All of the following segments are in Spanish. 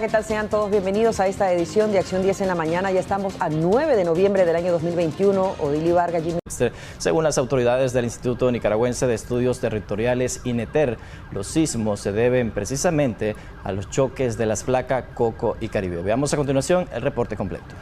¿qué tal? Sean todos bienvenidos a esta edición de Acción 10 en la mañana. Ya estamos a 9 de noviembre del año 2021. Odili Vargas, Jimmy. Según las autoridades del Instituto Nicaragüense de Estudios Territoriales, INETER, los sismos se deben precisamente a los choques de las placas Coco y Caribe. Veamos a continuación el reporte completo.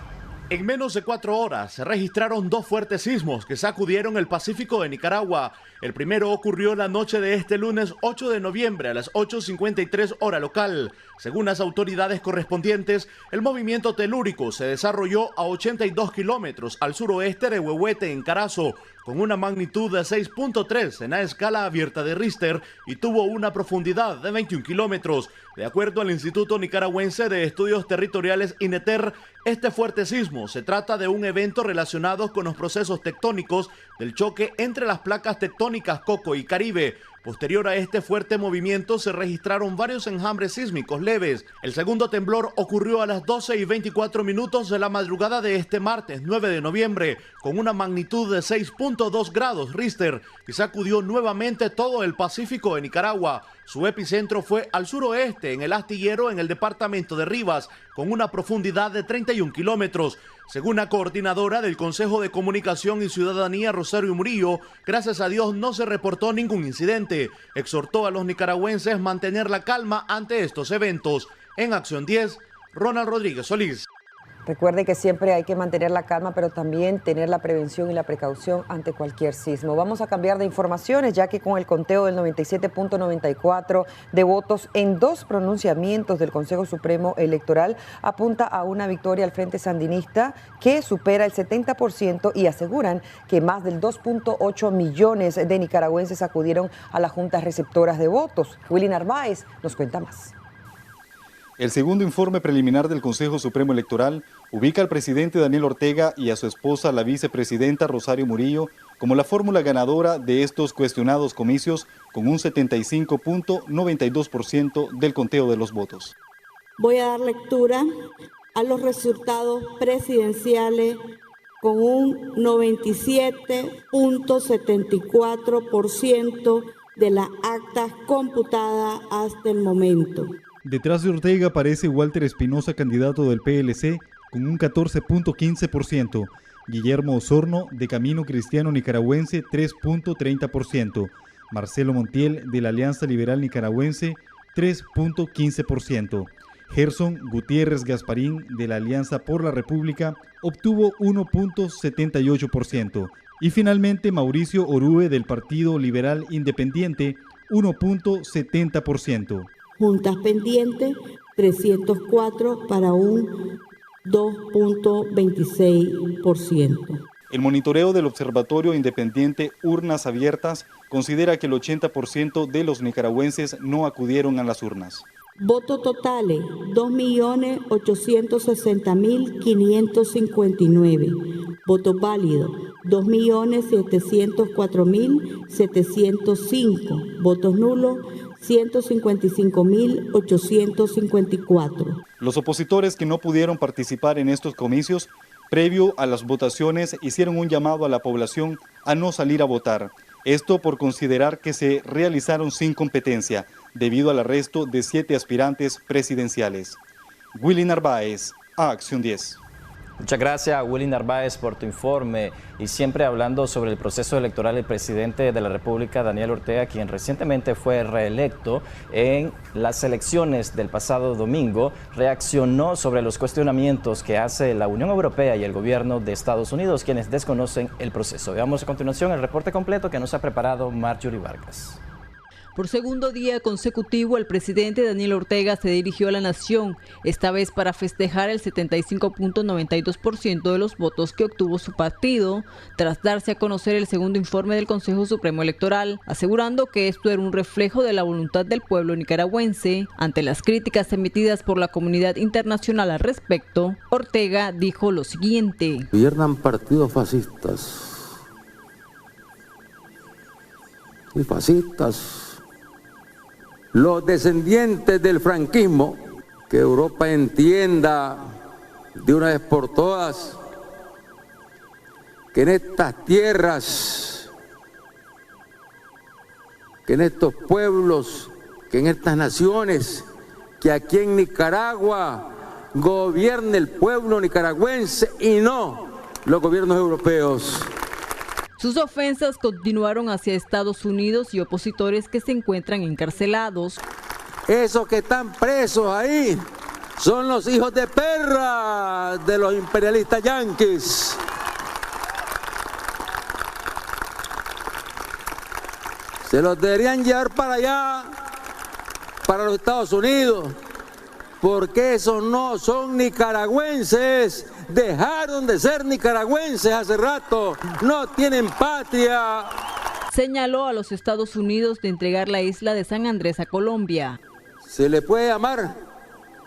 En menos de 4 horas se registraron 2 fuertes sismos que sacudieron el Pacífico de Nicaragua. El primero ocurrió la noche de este lunes 8 de noviembre a las 8:53 hora local. Según las autoridades correspondientes, el movimiento telúrico se desarrolló a 82 kilómetros al suroeste de Huehuete, en Carazo, con una magnitud de 6.3 en la escala abierta de Richter y tuvo una profundidad de 21 kilómetros. De acuerdo al Instituto Nicaragüense de Estudios Territoriales INETER, este fuerte sismo se trata de un evento relacionado con los procesos tectónicos del choque entre las placas tectónicas Coco y Caribe. Posterior a este fuerte movimiento se registraron varios enjambres sísmicos leves. El segundo temblor ocurrió a las 12:24 minutos de la madrugada de este martes 9 de noviembre, con una magnitud de 6.2 grados Richter y sacudió nuevamente todo el Pacífico de Nicaragua. Su epicentro fue al suroeste, en el Astillero, en el departamento de Rivas, con una profundidad de 31 kilómetros. Según la coordinadora del Consejo de Comunicación y Ciudadanía, Rosario Murillo, gracias a Dios no se reportó ningún incidente. Exhortó a los nicaragüenses mantener la calma ante estos eventos. En Acción 10, Ronald Rodríguez Solís. Recuerde que siempre hay que mantener la calma, pero también tener la prevención y la precaución ante cualquier sismo. Vamos a cambiar de informaciones, ya que con el conteo del 97.94 de votos en 2 pronunciamientos del Consejo Supremo Electoral apunta a una victoria al Frente Sandinista que supera el 70% y aseguran que más del 2.8 millones de nicaragüenses acudieron a las juntas receptoras de votos. Willy Narváez nos cuenta más. El segundo informe preliminar del Consejo Supremo Electoral ubica al presidente Daniel Ortega y a su esposa, la vicepresidenta Rosario Murillo, como la fórmula ganadora de estos cuestionados comicios, con un 75.92% del conteo de los votos. Voy a dar lectura a los resultados presidenciales con un 97.74% de las actas computadas hasta el momento. Detrás de Ortega aparece Walter Espinosa, candidato del PLC, con un 14.15%, Guillermo Osorno, de Camino Cristiano Nicaragüense, 3.30%, Marcelo Montiel, de la Alianza Liberal Nicaragüense, 3.15%, Gerson Gutiérrez Gasparín, de la Alianza por la República, obtuvo 1.78%, y finalmente Mauricio Orue, del Partido Liberal Independiente, 1.70%. Juntas pendientes, 304 para un 2.26%. El monitoreo del Observatorio Independiente Urnas Abiertas considera que el 80% de los nicaragüenses no acudieron a las urnas. Votos totales, 2.860.559. Votos válidos, 2.704.705. Votos nulos, 155.854. Los opositores que no pudieron participar en estos comicios, previo a las votaciones, hicieron un llamado a la población a no salir a votar. Esto por considerar que se realizaron sin competencia, debido al arresto de 7 aspirantes presidenciales. Willy Narváez, a Acción 10. Muchas gracias, Willy Narváez, por tu informe. Y siempre hablando sobre el proceso electoral, el presidente de la República, Daniel Ortega, quien recientemente fue reelecto en las elecciones del pasado domingo, reaccionó sobre los cuestionamientos que hace la Unión Europea y el gobierno de Estados Unidos, quienes desconocen el proceso. Veamos a continuación el reporte completo que nos ha preparado Marjorie Vargas. Por segundo día consecutivo, el presidente Daniel Ortega se dirigió a la nación, esta vez para festejar el 75.92% de los votos que obtuvo su partido, tras darse a conocer el segundo informe del Consejo Supremo Electoral, asegurando que esto era un reflejo de la voluntad del pueblo nicaragüense. Ante las críticas emitidas por la comunidad internacional al respecto, Ortega dijo lo siguiente: Gobiernan partidos fascistas y fascistas, los descendientes del franquismo, que Europa entienda de una vez por todas que en estas tierras, que en estos pueblos, que en estas naciones que aquí en Nicaragua gobierne el pueblo nicaragüense y no los gobiernos europeos. Sus ofensas continuaron hacia Estados Unidos y opositores que se encuentran encarcelados. Esos que están presos ahí son los hijos de perra de los imperialistas yanquis. Se los deberían llevar para allá, para los Estados Unidos, porque esos no son nicaragüenses. Dejaron de ser nicaragüenses hace rato, no tienen patria. Señaló a los Estados Unidos de entregar la isla de San Andrés a Colombia. Se le puede llamar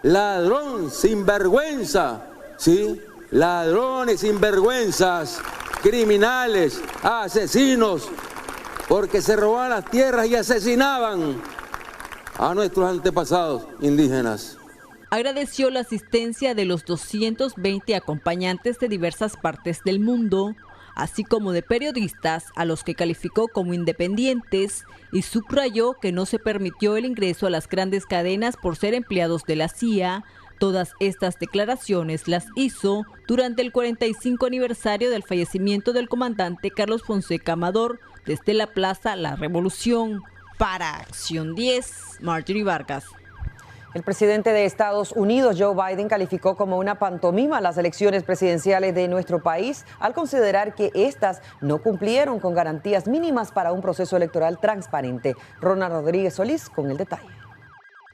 ladrón sinvergüenza, ¿sí? Ladrones sinvergüenzas, criminales, asesinos, porque se robaban las tierras y asesinaban a nuestros antepasados indígenas. Agradeció la asistencia de los 220 acompañantes de diversas partes del mundo, así como de periodistas a los que calificó como independientes, y subrayó que no se permitió el ingreso a las grandes cadenas por ser empleados de la CIA. Todas estas declaraciones las hizo durante el 45 aniversario del fallecimiento del comandante Carlos Fonseca Amador desde la Plaza La Revolución. Para Acción 10, Marjorie Vargas. El presidente de Estados Unidos, Joe Biden, calificó como una pantomima las elecciones presidenciales de nuestro país al considerar que estas no cumplieron con garantías mínimas para un proceso electoral transparente. Ronald Rodríguez Solís con el detalle.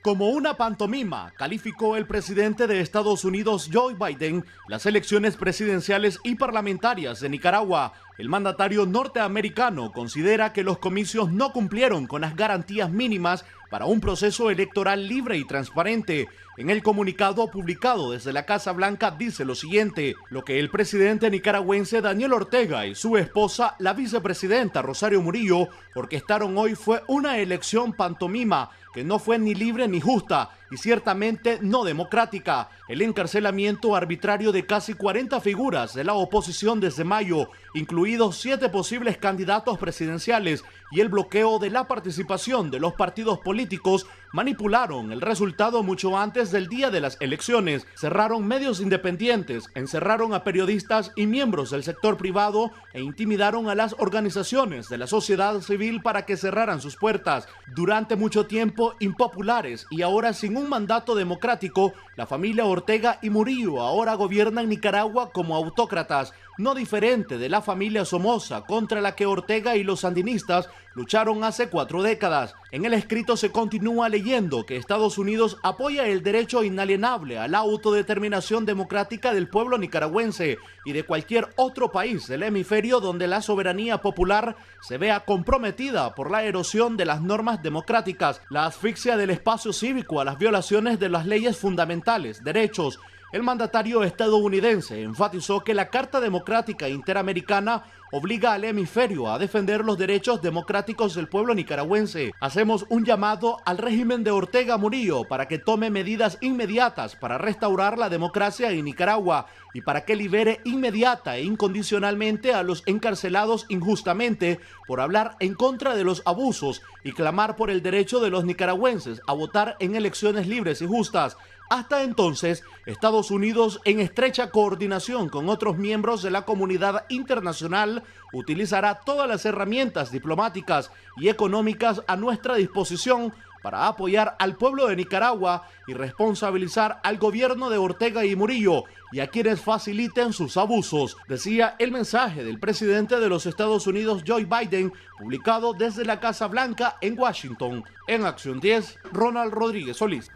Como una pantomima, calificó el presidente de Estados Unidos, Joe Biden, las elecciones presidenciales y parlamentarias de Nicaragua. El mandatario norteamericano considera que los comicios no cumplieron con las garantías mínimas para un proceso electoral libre y transparente. En el comunicado publicado desde la Casa Blanca dice lo siguiente: lo que el presidente nicaragüense Daniel Ortega y su esposa, la vicepresidenta Rosario Murillo, orquestaron hoy fue una elección pantomima que no fue ni libre ni justa y ciertamente no democrática. El encarcelamiento arbitrario de casi 40 figuras de la oposición desde mayo, incluidos 7 posibles candidatos presidenciales, y el bloqueo de la participación de los partidos políticos manipularon el resultado mucho antes del día de las elecciones. Cerraron medios independientes, encerraron a periodistas y miembros del sector privado e intimidaron a las organizaciones de la sociedad civil para que cerraran sus puertas. Durante mucho tiempo impopulares y ahora sin un mandato democrático, la familia Ortega y Murillo ahora gobiernan Nicaragua como autócratas, no diferente de la familia Somoza contra la que Ortega y los sandinistas lucharon hace 4 décadas. En el escrito se continúa leyendo que Estados Unidos apoya el derecho inalienable a la autodeterminación democrática del pueblo nicaragüense y de cualquier otro país del hemisferio donde la soberanía popular se vea comprometida por la erosión de las normas democráticas, la asfixia del espacio cívico a las violaciones de las leyes fundamentales, derechos. El mandatario estadounidense enfatizó que la Carta Democrática Interamericana obliga al hemisferio a defender los derechos democráticos del pueblo nicaragüense. Hacemos un llamado al régimen de Ortega Murillo para que tome medidas inmediatas para restaurar la democracia en Nicaragua y para que libere inmediata e incondicionalmente a los encarcelados injustamente por hablar en contra de los abusos y clamar por el derecho de los nicaragüenses a votar en elecciones libres y justas. Hasta entonces, Estados Unidos, en estrecha coordinación con otros miembros de la comunidad internacional, utilizará todas las herramientas diplomáticas y económicas a nuestra disposición para apoyar al pueblo de Nicaragua y responsabilizar al gobierno de Ortega y Murillo y a quienes faciliten sus abusos, decía el mensaje del presidente de los Estados Unidos, Joe Biden, publicado desde la Casa Blanca en Washington. En Acción 10, Ronald Rodríguez Solís.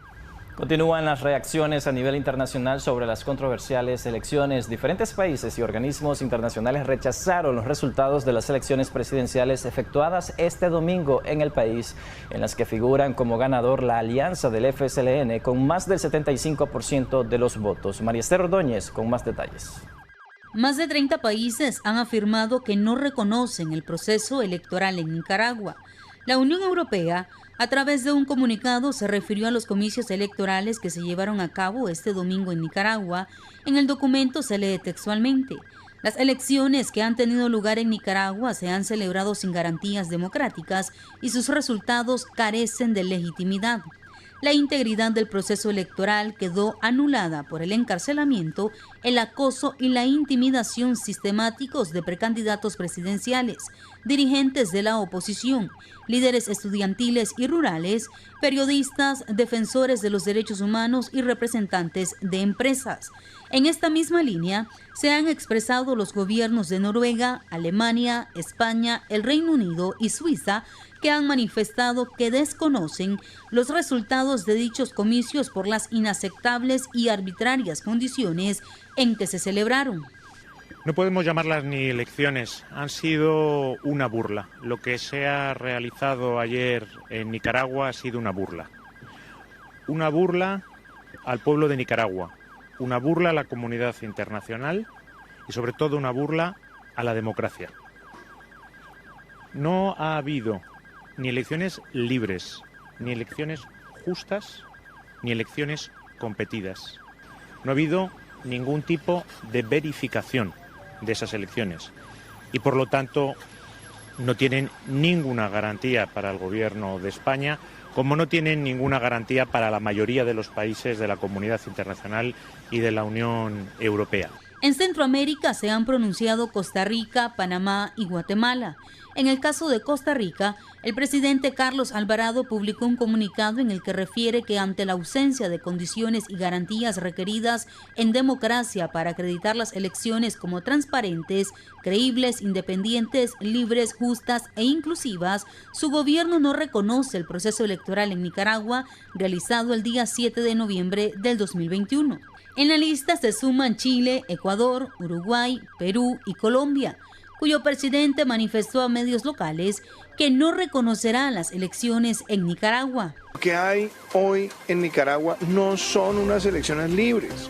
Continúan las reacciones a nivel internacional sobre las controversiales elecciones. Diferentes países y organismos internacionales rechazaron los resultados de las elecciones presidenciales efectuadas este domingo en el país, en las que figuran como ganador la alianza del FSLN con más del 75% de los votos. María Esther Ordóñez con más detalles. Más de 30 países han afirmado que no reconocen el proceso electoral en Nicaragua. La Unión Europea, a través de un comunicado, se refirió a los comicios electorales que se llevaron a cabo este domingo en Nicaragua. En el documento se lee textualmente: las elecciones que han tenido lugar en Nicaragua se han celebrado sin garantías democráticas y sus resultados carecen de legitimidad. la integridad del proceso electoral quedó anulada por el encarcelamiento, el acoso y la intimidación sistemáticos de precandidatos presidenciales, dirigentes de la oposición, líderes estudiantiles y rurales, periodistas, defensores de los derechos humanos y representantes de empresas. En esta misma línea se han expresado los gobiernos de Noruega, Alemania, España, el Reino Unido y Suiza, que han manifestado que desconocen los resultados de dichos comicios por las inaceptables y arbitrarias condiciones en que se celebraron. No podemos llamarlas ni elecciones, han sido una burla. Lo que se ha realizado ayer en Nicaragua ha sido una burla. Una burla al pueblo de Nicaragua, una burla a la comunidad internacional y sobre todo una burla a la democracia. No ha habido ni elecciones libres, ni elecciones justas, ni elecciones competidas. No ha habido ningún tipo de verificación de esas elecciones y por lo tanto no tienen ninguna garantía para el gobierno de España, como no tienen ninguna garantía para la mayoría de los países de la comunidad internacional y de la Unión Europea. En Centroamérica se han pronunciado Costa Rica, Panamá y Guatemala. En el caso de Costa Rica, el presidente Carlos Alvarado publicó un comunicado en el que refiere que ante la ausencia de condiciones y garantías requeridas en democracia para acreditar las elecciones como transparentes, creíbles, independientes, libres, justas e inclusivas, su gobierno no reconoce el proceso electoral en Nicaragua realizado el día 7 de noviembre del 2021. En la lista se suman Chile, Ecuador, Uruguay, Perú y Colombia, cuyo presidente manifestó a medios locales que no reconocerá las elecciones en Nicaragua. Lo que hay hoy en Nicaragua no son unas elecciones libres.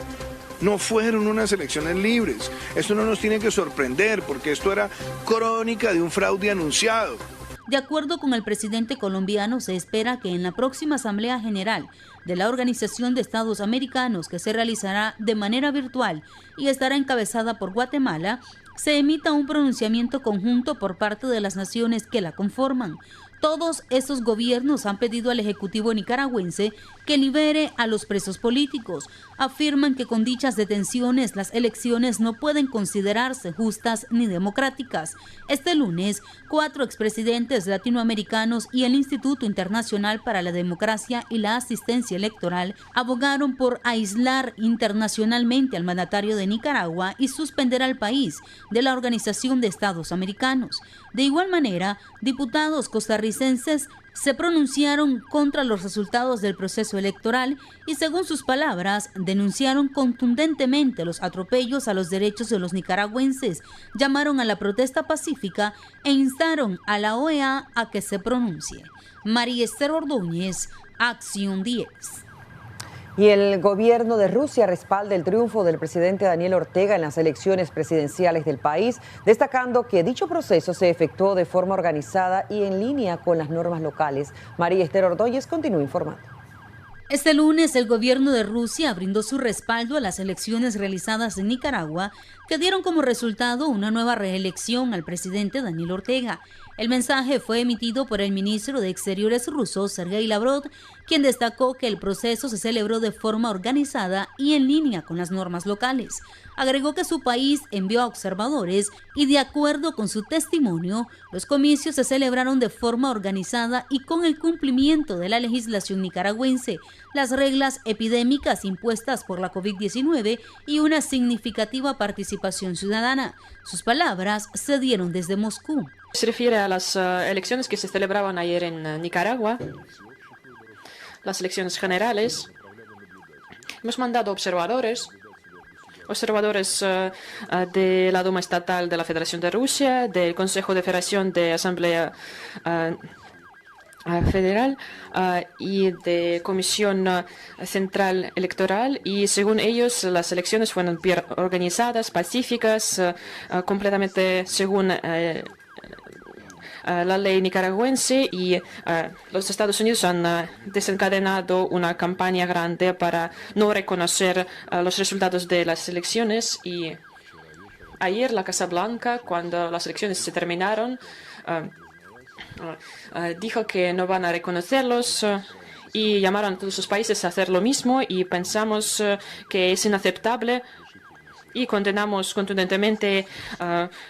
No fueron unas elecciones libres. Esto no nos tiene que sorprender porque esto era crónica de un fraude anunciado. De acuerdo con el presidente colombiano, se espera que en la próxima Asamblea General de la Organización de Estados Americanos, que se realizará de manera virtual y estará encabezada por Guatemala, se emita un pronunciamiento conjunto por parte de las naciones que la conforman. Todos esos gobiernos han pedido al Ejecutivo nicaragüense que libere a los presos políticos. Afirman que con dichas detenciones las elecciones no pueden considerarse justas ni democráticas. Este lunes, 4 expresidentes latinoamericanos y el Instituto Internacional para la Democracia y la Asistencia Electoral abogaron por aislar internacionalmente al mandatario de Nicaragua y suspender al país de la Organización de Estados Americanos. De igual manera, diputados costarricenses se pronunciaron contra los resultados del proceso electoral y, según sus palabras, denunciaron contundentemente los atropellos a los derechos de los nicaragüenses, llamaron a la protesta pacífica e instaron a la OEA a que se pronuncie. María Esther Ordóñez, Acción 10. Y el gobierno de Rusia respalda el triunfo del presidente Daniel Ortega en las elecciones presidenciales del país, destacando que dicho proceso se efectuó de forma organizada y en línea con las normas locales. María Esther Ordóñez continúa informando. Este lunes, el gobierno de Rusia brindó su respaldo a las elecciones realizadas en Nicaragua, que dieron como resultado una nueva reelección al presidente Daniel Ortega. El mensaje fue emitido por el ministro de Exteriores ruso, Sergei Lavrov, quien destacó que el proceso se celebró de forma organizada y en línea con las normas locales. Agregó que su país envió a observadores y, de acuerdo con su testimonio, los comicios se celebraron de forma organizada y con el cumplimiento de la legislación nicaragüense, las reglas epidémicas impuestas por la COVID-19 y una significativa participación ciudadana. Sus palabras se dieron desde Moscú. Se refiere a las elecciones que se celebraban ayer en Nicaragua, las elecciones generales. Hemos mandado observadores de la Duma Estatal de la Federación de Rusia, del Consejo de Federación de Asamblea Federal y de Comisión Central Electoral, y según ellos las elecciones fueron bien organizadas, pacíficas, completamente según la ley nicaragüense, y los Estados Unidos han desencadenado una campaña grande para no reconocer los resultados de las elecciones. Y ayer la Casa Blanca, cuando las elecciones se terminaron, dijo que no van a reconocerlos y llamaron a todos los países a hacer lo mismo y pensamos que es inaceptable y condenamos contundentemente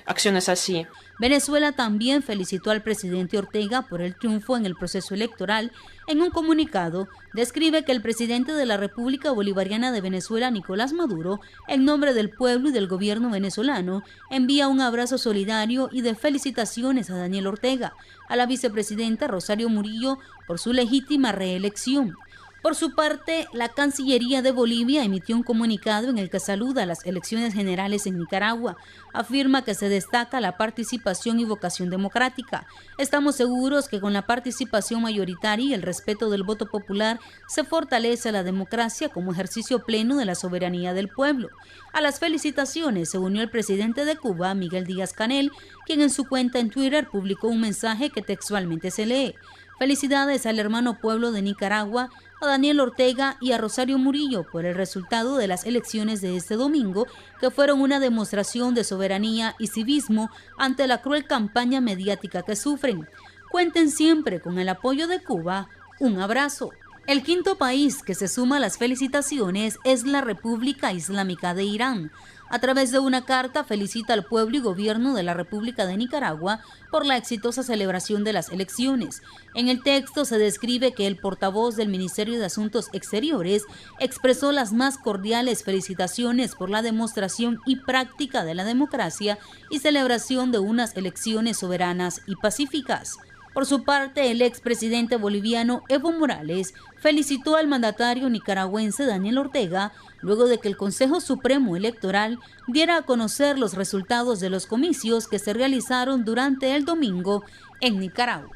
acciones así. Venezuela también felicitó al presidente Ortega por el triunfo en el proceso electoral. En un comunicado, describe que el presidente de la República Bolivariana de Venezuela, Nicolás Maduro, en nombre del pueblo y del gobierno venezolano, envía un abrazo solidario y de felicitaciones a Daniel Ortega, a la vicepresidenta Rosario Murillo por su legítima reelección. Por su parte, la Cancillería de Bolivia emitió un comunicado en el que saluda las elecciones generales en Nicaragua. Afirma que se destaca la participación y vocación democrática. Estamos seguros que con la participación mayoritaria y el respeto del voto popular se fortalece la democracia como ejercicio pleno de la soberanía del pueblo. A las felicitaciones se unió el presidente de Cuba, Miguel Díaz-Canel, quien en su cuenta en Twitter publicó un mensaje que textualmente se lee: felicidades al hermano pueblo de Nicaragua, a Daniel Ortega y a Rosario Murillo por el resultado de las elecciones de este domingo, que fueron una demostración de soberanía y civismo ante la cruel campaña mediática que sufren. Cuenten siempre con el apoyo de Cuba. Un abrazo. El quinto país que se suma a las felicitaciones es la República Islámica de Irán. A través de una carta felicita al pueblo y gobierno de la República de Nicaragua por la exitosa celebración de las elecciones. En el texto se describe que el portavoz del Ministerio de Asuntos Exteriores expresó las más cordiales felicitaciones por la demostración y práctica de la democracia y celebración de unas elecciones soberanas y pacíficas. Por su parte, el expresidente boliviano Evo Morales felicitó al mandatario nicaragüense Daniel Ortega luego de que el Consejo Supremo Electoral diera a conocer los resultados de los comicios que se realizaron durante el domingo en Nicaragua.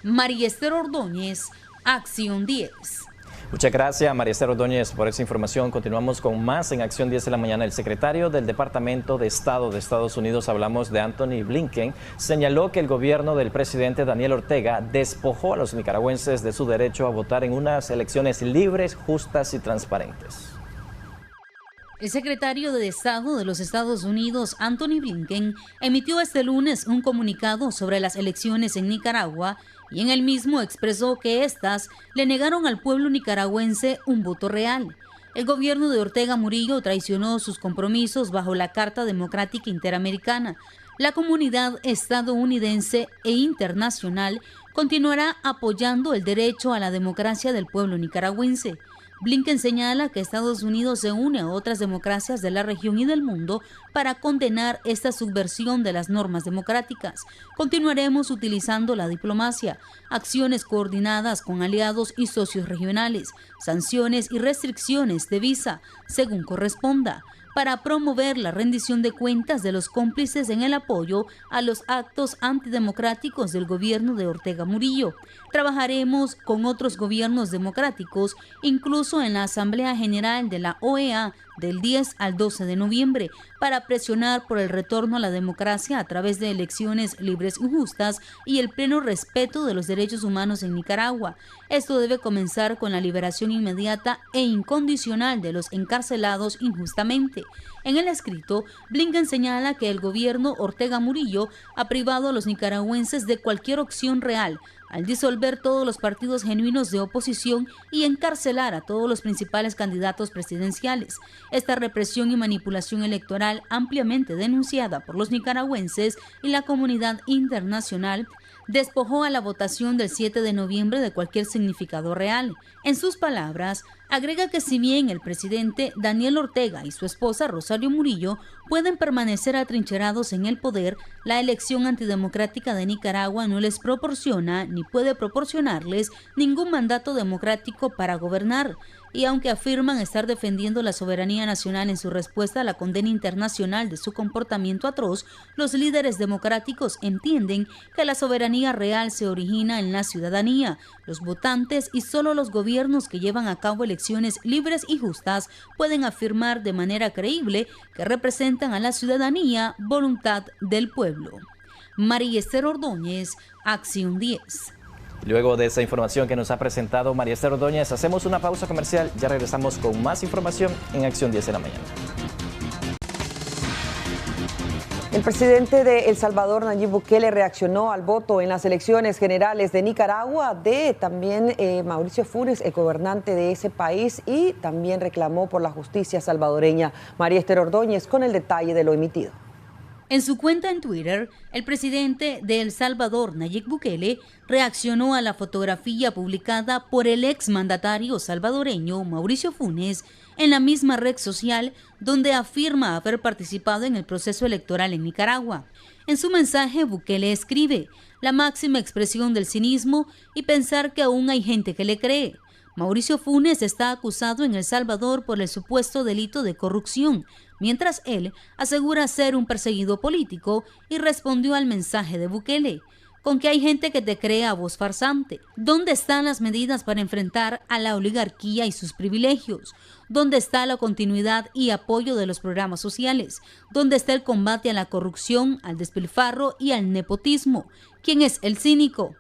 María Esther Ordóñez, Acción 10. Muchas gracias, María Esther Ordóñez, por esa información. Continuamos con más en Acción 10 de la mañana. El secretario del Departamento de Estado de Estados Unidos, hablamos de Anthony Blinken, señaló que el gobierno del presidente Daniel Ortega despojó a los nicaragüenses de su derecho a votar en unas elecciones libres, justas y transparentes. El secretario de Estado de los Estados Unidos, Anthony Blinken, emitió este lunes un comunicado sobre las elecciones en Nicaragua y en el mismo expresó que éstas le negaron al pueblo nicaragüense un voto real. El gobierno de Ortega Murillo traicionó sus compromisos bajo la Carta Democrática Interamericana. La comunidad estadounidense e internacional continuará apoyando el derecho a la democracia del pueblo nicaragüense. Blinken señala que Estados Unidos se une a otras democracias de la región y del mundo para condenar esta subversión de las normas democráticas. Continuaremos utilizando la diplomacia, acciones coordinadas con aliados y socios regionales, sanciones y restricciones de visa, según corresponda, para promover la rendición de cuentas de los cómplices en el apoyo a los actos antidemocráticos del gobierno de Ortega Murillo. Trabajaremos con otros gobiernos democráticos, incluso en la Asamblea General de la OEA del 10 al 12 de noviembre, para presionar por el retorno a la democracia a través de elecciones libres y justas y el pleno respeto de los derechos humanos en Nicaragua. Esto debe comenzar con la liberación inmediata e incondicional de los encarcelados injustamente. En el escrito, Blinken señala que el gobierno Ortega Murillo ha privado a los nicaragüenses de cualquier opción real, al disolver todos los partidos genuinos de oposición y encarcelar a todos los principales candidatos presidenciales. Esta represión y manipulación electoral, ampliamente denunciada por los nicaragüenses y la comunidad internacional, despojó a la votación del 7 de noviembre de cualquier significado real. En sus palabras, agrega que si bien el presidente Daniel Ortega y su esposa Rosario Murillo pueden permanecer atrincherados en el poder, la elección antidemocrática de Nicaragua no les proporciona ni puede proporcionarles ningún mandato democrático para gobernar. Y aunque afirman estar defendiendo la soberanía nacional en su respuesta a la condena internacional de su comportamiento atroz, los líderes democráticos entienden que la soberanía real se origina en la ciudadanía, los votantes y solo los gobiernos que llevan a cabo elecciones libres y justas pueden afirmar de manera creíble que representan a la ciudadanía, voluntad del pueblo. María Esther Ordóñez, Acción 10. Luego de esa información que nos ha presentado María Esther Ordóñez, hacemos una pausa comercial. Ya regresamos con más información en Acción 10 de la mañana. El presidente de El Salvador, Nayib Bukele, reaccionó al voto en las elecciones generales de Nicaragua de también Mauricio Funes, el gobernante de ese país, y también reclamó por la justicia salvadoreña. María Esther Ordóñez con el detalle de lo emitido. En su cuenta en Twitter, el presidente de El Salvador, Nayib Bukele, reaccionó a la fotografía publicada por el exmandatario salvadoreño Mauricio Funes en la misma red social donde afirma haber participado en el proceso electoral en Nicaragua. En su mensaje, Bukele escribe: la máxima expresión del cinismo y pensar que aún hay gente que le cree. Mauricio Funes está acusado en El Salvador por el supuesto delito de corrupción, mientras él asegura ser un perseguido político y respondió al mensaje de Bukele: con que hay gente que te cree a voz farsante. ¿Dónde están las medidas para enfrentar a la oligarquía y sus privilegios? ¿Dónde está la continuidad y apoyo de los programas sociales? ¿Dónde está el combate a la corrupción, al despilfarro y al nepotismo? ¿Quién es el cínico?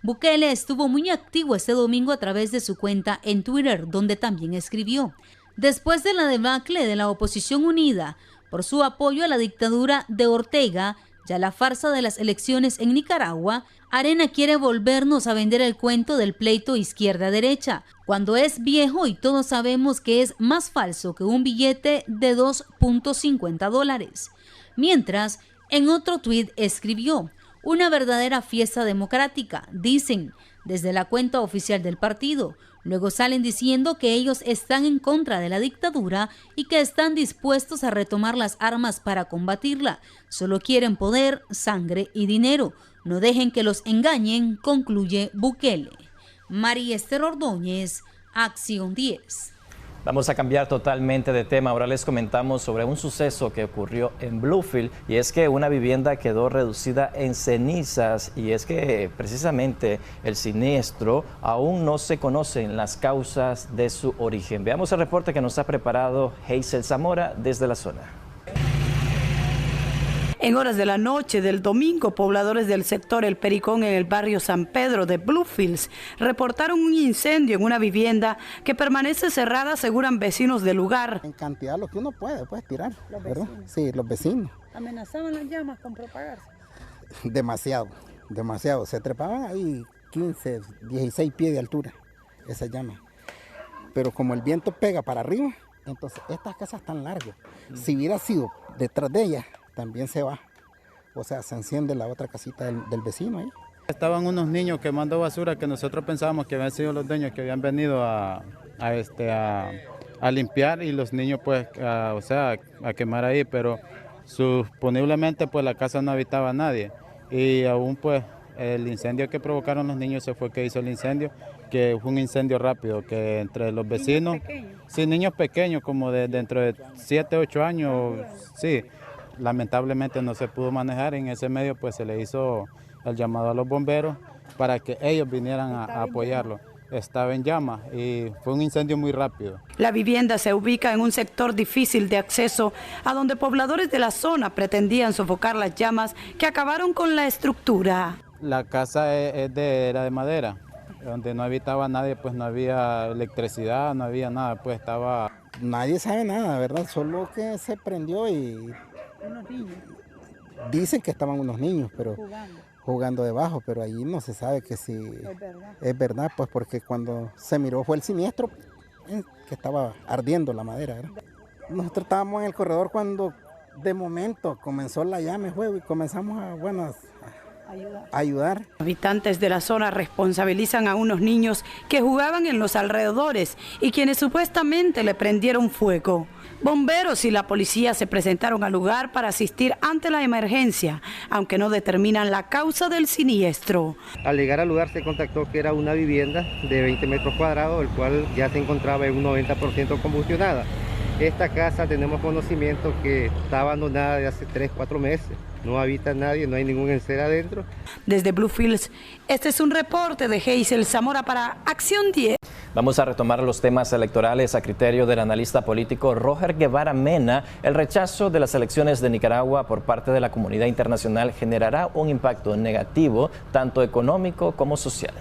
Bukele estuvo muy activo este domingo a través de su cuenta en Twitter, donde también escribió: después de la debacle de la oposición unida por su apoyo a la dictadura de Ortega, ya la farsa de las elecciones en Nicaragua, Arena quiere volvernos a vender el cuento del pleito izquierda-derecha, cuando es viejo y todos sabemos que es más falso que un billete de $2.50. Mientras, en otro tuit escribió: una verdadera fiesta democrática, dicen desde la cuenta oficial del partido. Luego salen diciendo que ellos están en contra de la dictadura y que están dispuestos a retomar las armas para combatirla. Solo quieren poder, sangre y dinero. No dejen que los engañen, concluye Bukele. María Esther Ordóñez, Acción 10. Vamos a cambiar totalmente de tema. Ahora les comentamos sobre un suceso que ocurrió en Bluefield, y es que una vivienda quedó reducida en cenizas, y es que precisamente el siniestro aún no se conocen las causas de su origen. Veamos el reporte que nos ha preparado Hazel Zamora desde la zona. En horas de la noche del domingo, pobladores del sector El Pericón en el barrio San Pedro de Bluefields reportaron un incendio en una vivienda que permanece cerrada, aseguran vecinos del lugar. En cantidad lo que uno puede tirar, ¿verdad? Sí, los vecinos. ¿Amenazaban las llamas con propagarse? Demasiado. Se trepaban ahí 15, 16 pies de altura, esa llama. Pero como el viento pega para arriba, entonces estas casas están largas. Si hubiera sido detrás de ellas, también se va, o sea, se enciende la otra casita del vecino ahí. Estaban unos niños quemando basura que nosotros pensábamos que habían sido los dueños que habían venido a limpiar, y los niños pues, a quemar ahí, pero suponiblemente pues la casa no habitaba nadie, y aún pues el incendio que provocaron los niños se fue que hizo el incendio, que fue un incendio rápido, que entre los vecinos, sí, niños pequeños como de dentro de 7, 8 años, sí. Lamentablemente no se pudo manejar, en ese medio pues se le hizo el llamado a los bomberos para que ellos vinieran a apoyarlo. Estaba en llamas y fue un incendio muy rápido. La vivienda se ubica en un sector difícil de acceso, a donde pobladores de la zona pretendían sofocar las llamas que acabaron con la estructura. La casa era de madera, donde no habitaba nadie, pues no había electricidad, no había nada, pues estaba... Nadie sabe nada, ¿verdad? Solo que se prendió y... Unos niños. Dicen que estaban unos niños, pero jugando debajo, pero allí no se sabe que si es verdad, pues porque cuando se miró fue el siniestro que estaba ardiendo la madera, ¿verdad? Nosotros estábamos en el corredor cuando de momento comenzó la llama y comenzamos a ayudar. Habitantes de la zona responsabilizan a unos niños que jugaban en los alrededores y quienes supuestamente le prendieron fuego. Bomberos y la policía se presentaron al lugar para asistir ante la emergencia, aunque no determinan la causa del siniestro. Al llegar al lugar se contactó que era una vivienda de 20 metros cuadrados, el cual ya se encontraba en un 90% combustionada. Esta casa tenemos conocimiento que está abandonada de hace 3-4 meses. No habita nadie, no hay ningún enser adentro. Desde Bluefields, este es un reporte de Hazel Zamora para Acción 10. Vamos a retomar los temas electorales a criterio del analista político Roger Guevara Mena. El rechazo de las elecciones de Nicaragua por parte de la comunidad internacional generará un impacto negativo, tanto económico como social.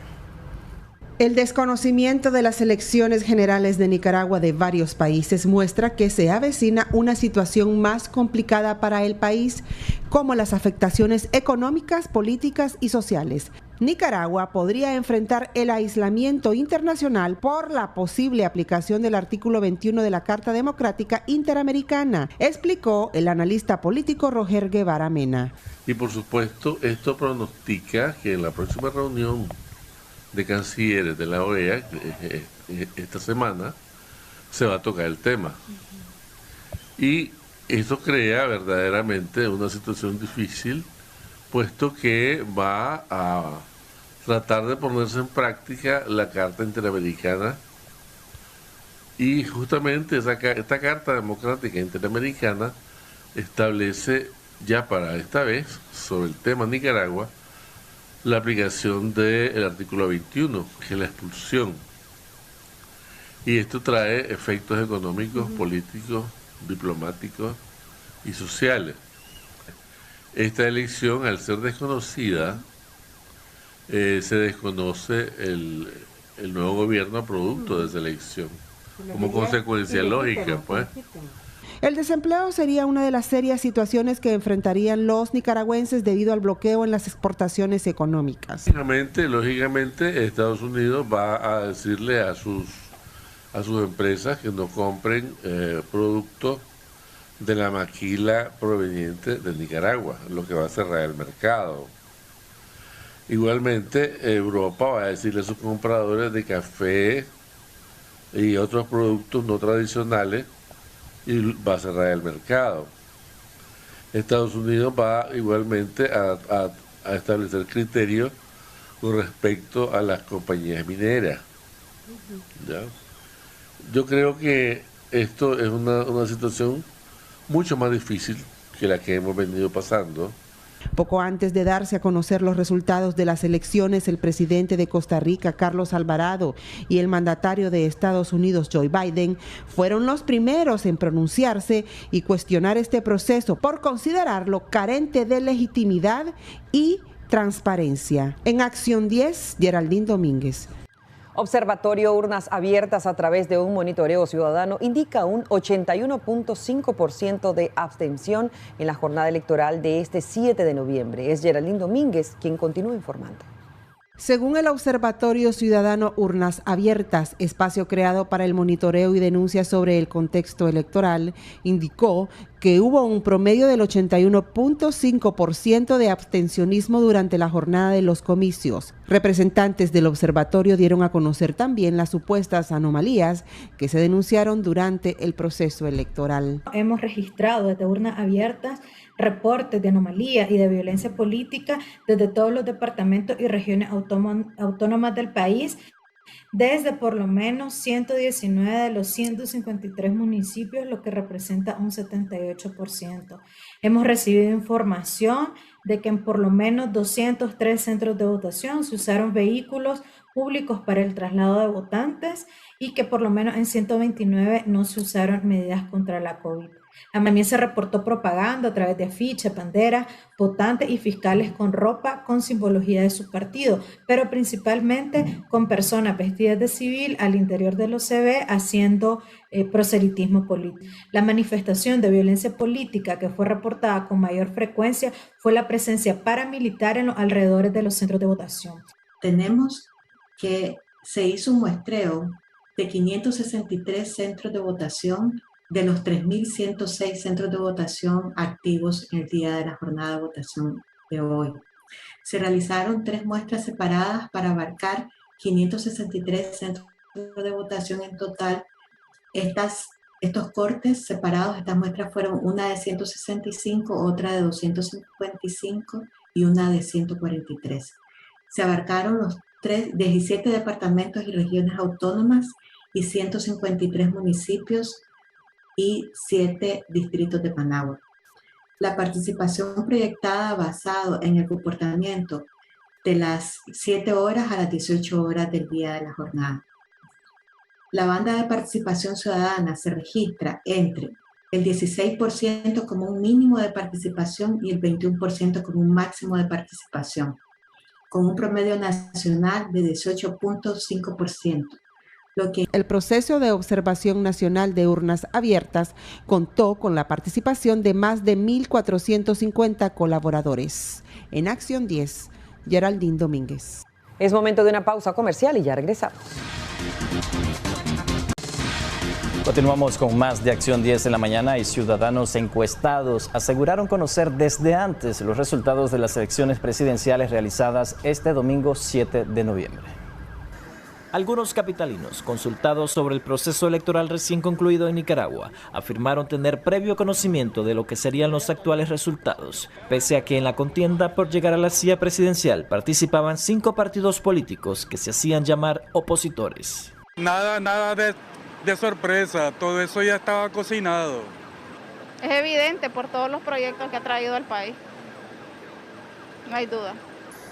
El desconocimiento de las elecciones generales de Nicaragua de varios países muestra que se avecina una situación más complicada para el país, como las afectaciones económicas, políticas y sociales. Nicaragua podría enfrentar el aislamiento internacional por la posible aplicación del artículo 21 de la Carta Democrática Interamericana, explicó el analista político Roger Guevara Mena. Y por supuesto, esto pronostica que en la próxima reunión de cancilleres de la OEA esta semana se va a tocar el tema. Y eso crea verdaderamente una situación difícil, puesto que va a tratar de ponerse en práctica la Carta Interamericana, y justamente esta Carta Democrática Interamericana establece ya para esta vez, sobre el tema Nicaragua, la aplicación del artículo 21, que es la expulsión. Y esto trae efectos económicos, políticos, diplomáticos y sociales. Esta elección, al ser desconocida, se desconoce el nuevo gobierno producto de esa elección, como consecuencia lógica, pues. El desempleo sería una de las serias situaciones que enfrentarían los nicaragüenses debido al bloqueo en las exportaciones económicas. Lógicamente, Estados Unidos va a decirle a sus empresas que no compren productos de la maquila proveniente de Nicaragua, lo que va a cerrar el mercado. Igualmente, Europa va a decirle a sus compradores de café y otros productos no tradicionales y va a cerrar el mercado. Estados Unidos va igualmente a establecer criterios con respecto a las compañías mineras. ¿Ya? Yo creo que esto es una situación mucho más difícil que la que hemos venido pasando. Poco antes de darse a conocer los resultados de las elecciones, el presidente de Costa Rica, Carlos Alvarado, y el mandatario de Estados Unidos, Joe Biden, fueron los primeros en pronunciarse y cuestionar este proceso por considerarlo carente de legitimidad y transparencia. En Acción 10, Geraldine Domínguez. Observatorio Urnas Abiertas, a través de un monitoreo ciudadano, indica un 81.5% de abstención en la jornada electoral de este 7 de noviembre. Es Geraldine Domínguez quien continúa informando. Según el Observatorio Ciudadano Urnas Abiertas, espacio creado para el monitoreo y denuncia sobre el contexto electoral, indicó que hubo un promedio del 81.5% de abstencionismo durante la jornada de los comicios. Representantes del observatorio dieron a conocer también las supuestas anomalías que se denunciaron durante el proceso electoral. Hemos registrado desde Urnas Abiertas reportes de anomalías y de violencia política desde todos los departamentos y regiones autónomas del país, desde por lo menos 119 de los 153 municipios, lo que representa un 78%. Hemos recibido información de que en por lo menos 203 centros de votación se usaron vehículos públicos para el traslado de votantes y que por lo menos en 129 no se usaron medidas contra la COVID. También se reportó propaganda a través de afiches, banderas, votantes y fiscales con ropa con simbología de su partido, pero principalmente con personas vestidas de civil al interior de los CB haciendo proselitismo político. La manifestación de violencia política que fue reportada con mayor frecuencia fue la presencia paramilitar en los alrededores de los centros de votación. Tenemos que se hizo un muestreo de 563 centros de votación de los 3.106 centros de votación activos en el día de la jornada de votación de hoy. Se realizaron 3 muestras separadas para abarcar 563 centros de votación en total. Estos cortes separados, estas muestras fueron una de 165, otra de 255 y una de 143. Se abarcaron los 17 departamentos y regiones autónomas y 153 municipios y 7 distritos de Managua. La participación proyectada basado en el comportamiento de las 7 horas a las 18 horas del día de la jornada. La banda de participación ciudadana se registra entre el 16% como un mínimo de participación y el 21% como un máximo de participación. con un promedio nacional de 18.5%. El proceso de observación nacional de urnas abiertas contó con la participación de más de 1.450 colaboradores. En Acción 10, Geraldine Domínguez. Es momento de una pausa comercial y ya regresamos. Continuamos con más de Acción 10 en la mañana y ciudadanos encuestados aseguraron conocer desde antes los resultados de las elecciones presidenciales realizadas este domingo 7 de noviembre. Algunos capitalinos, consultados sobre el proceso electoral recién concluido en Nicaragua, afirmaron tener previo conocimiento de lo que serían los actuales resultados, pese a que en la contienda por llegar a la silla presidencial participaban 5 partidos políticos que se hacían llamar opositores. Nada de sorpresa, todo eso ya estaba cocinado. Es evidente por todos los proyectos que ha traído al país, no hay duda.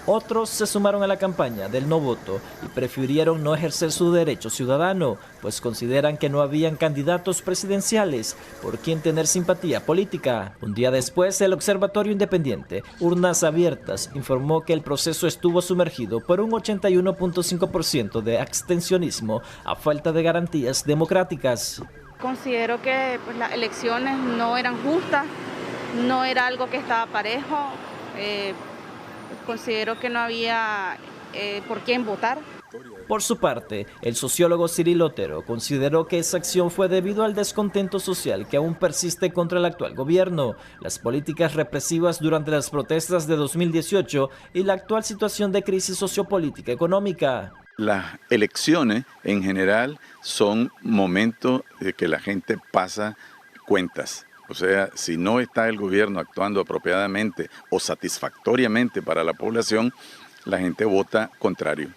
Otros se sumaron a la campaña del no voto y prefirieron no ejercer su derecho ciudadano, pues consideran que no habían candidatos presidenciales por quien tener simpatía política. Un día después, el Observatorio Independiente Urnas Abiertas informó que el proceso estuvo sumergido por un 81.5% de abstencionismo a falta de garantías democráticas. Considero que las elecciones no eran justas, no era algo que estaba parejo. Considero que no había por quién votar. Por su parte, el sociólogo Cirilo Otero consideró que esa acción fue debido al descontento social que aún persiste contra el actual gobierno, las políticas represivas durante las protestas de 2018 y la actual situación de crisis sociopolítica económica. Las elecciones en general son momentos de que la gente pasa cuentas. O sea, si no está el gobierno actuando apropiadamente o satisfactoriamente para la población, la gente vota contrario.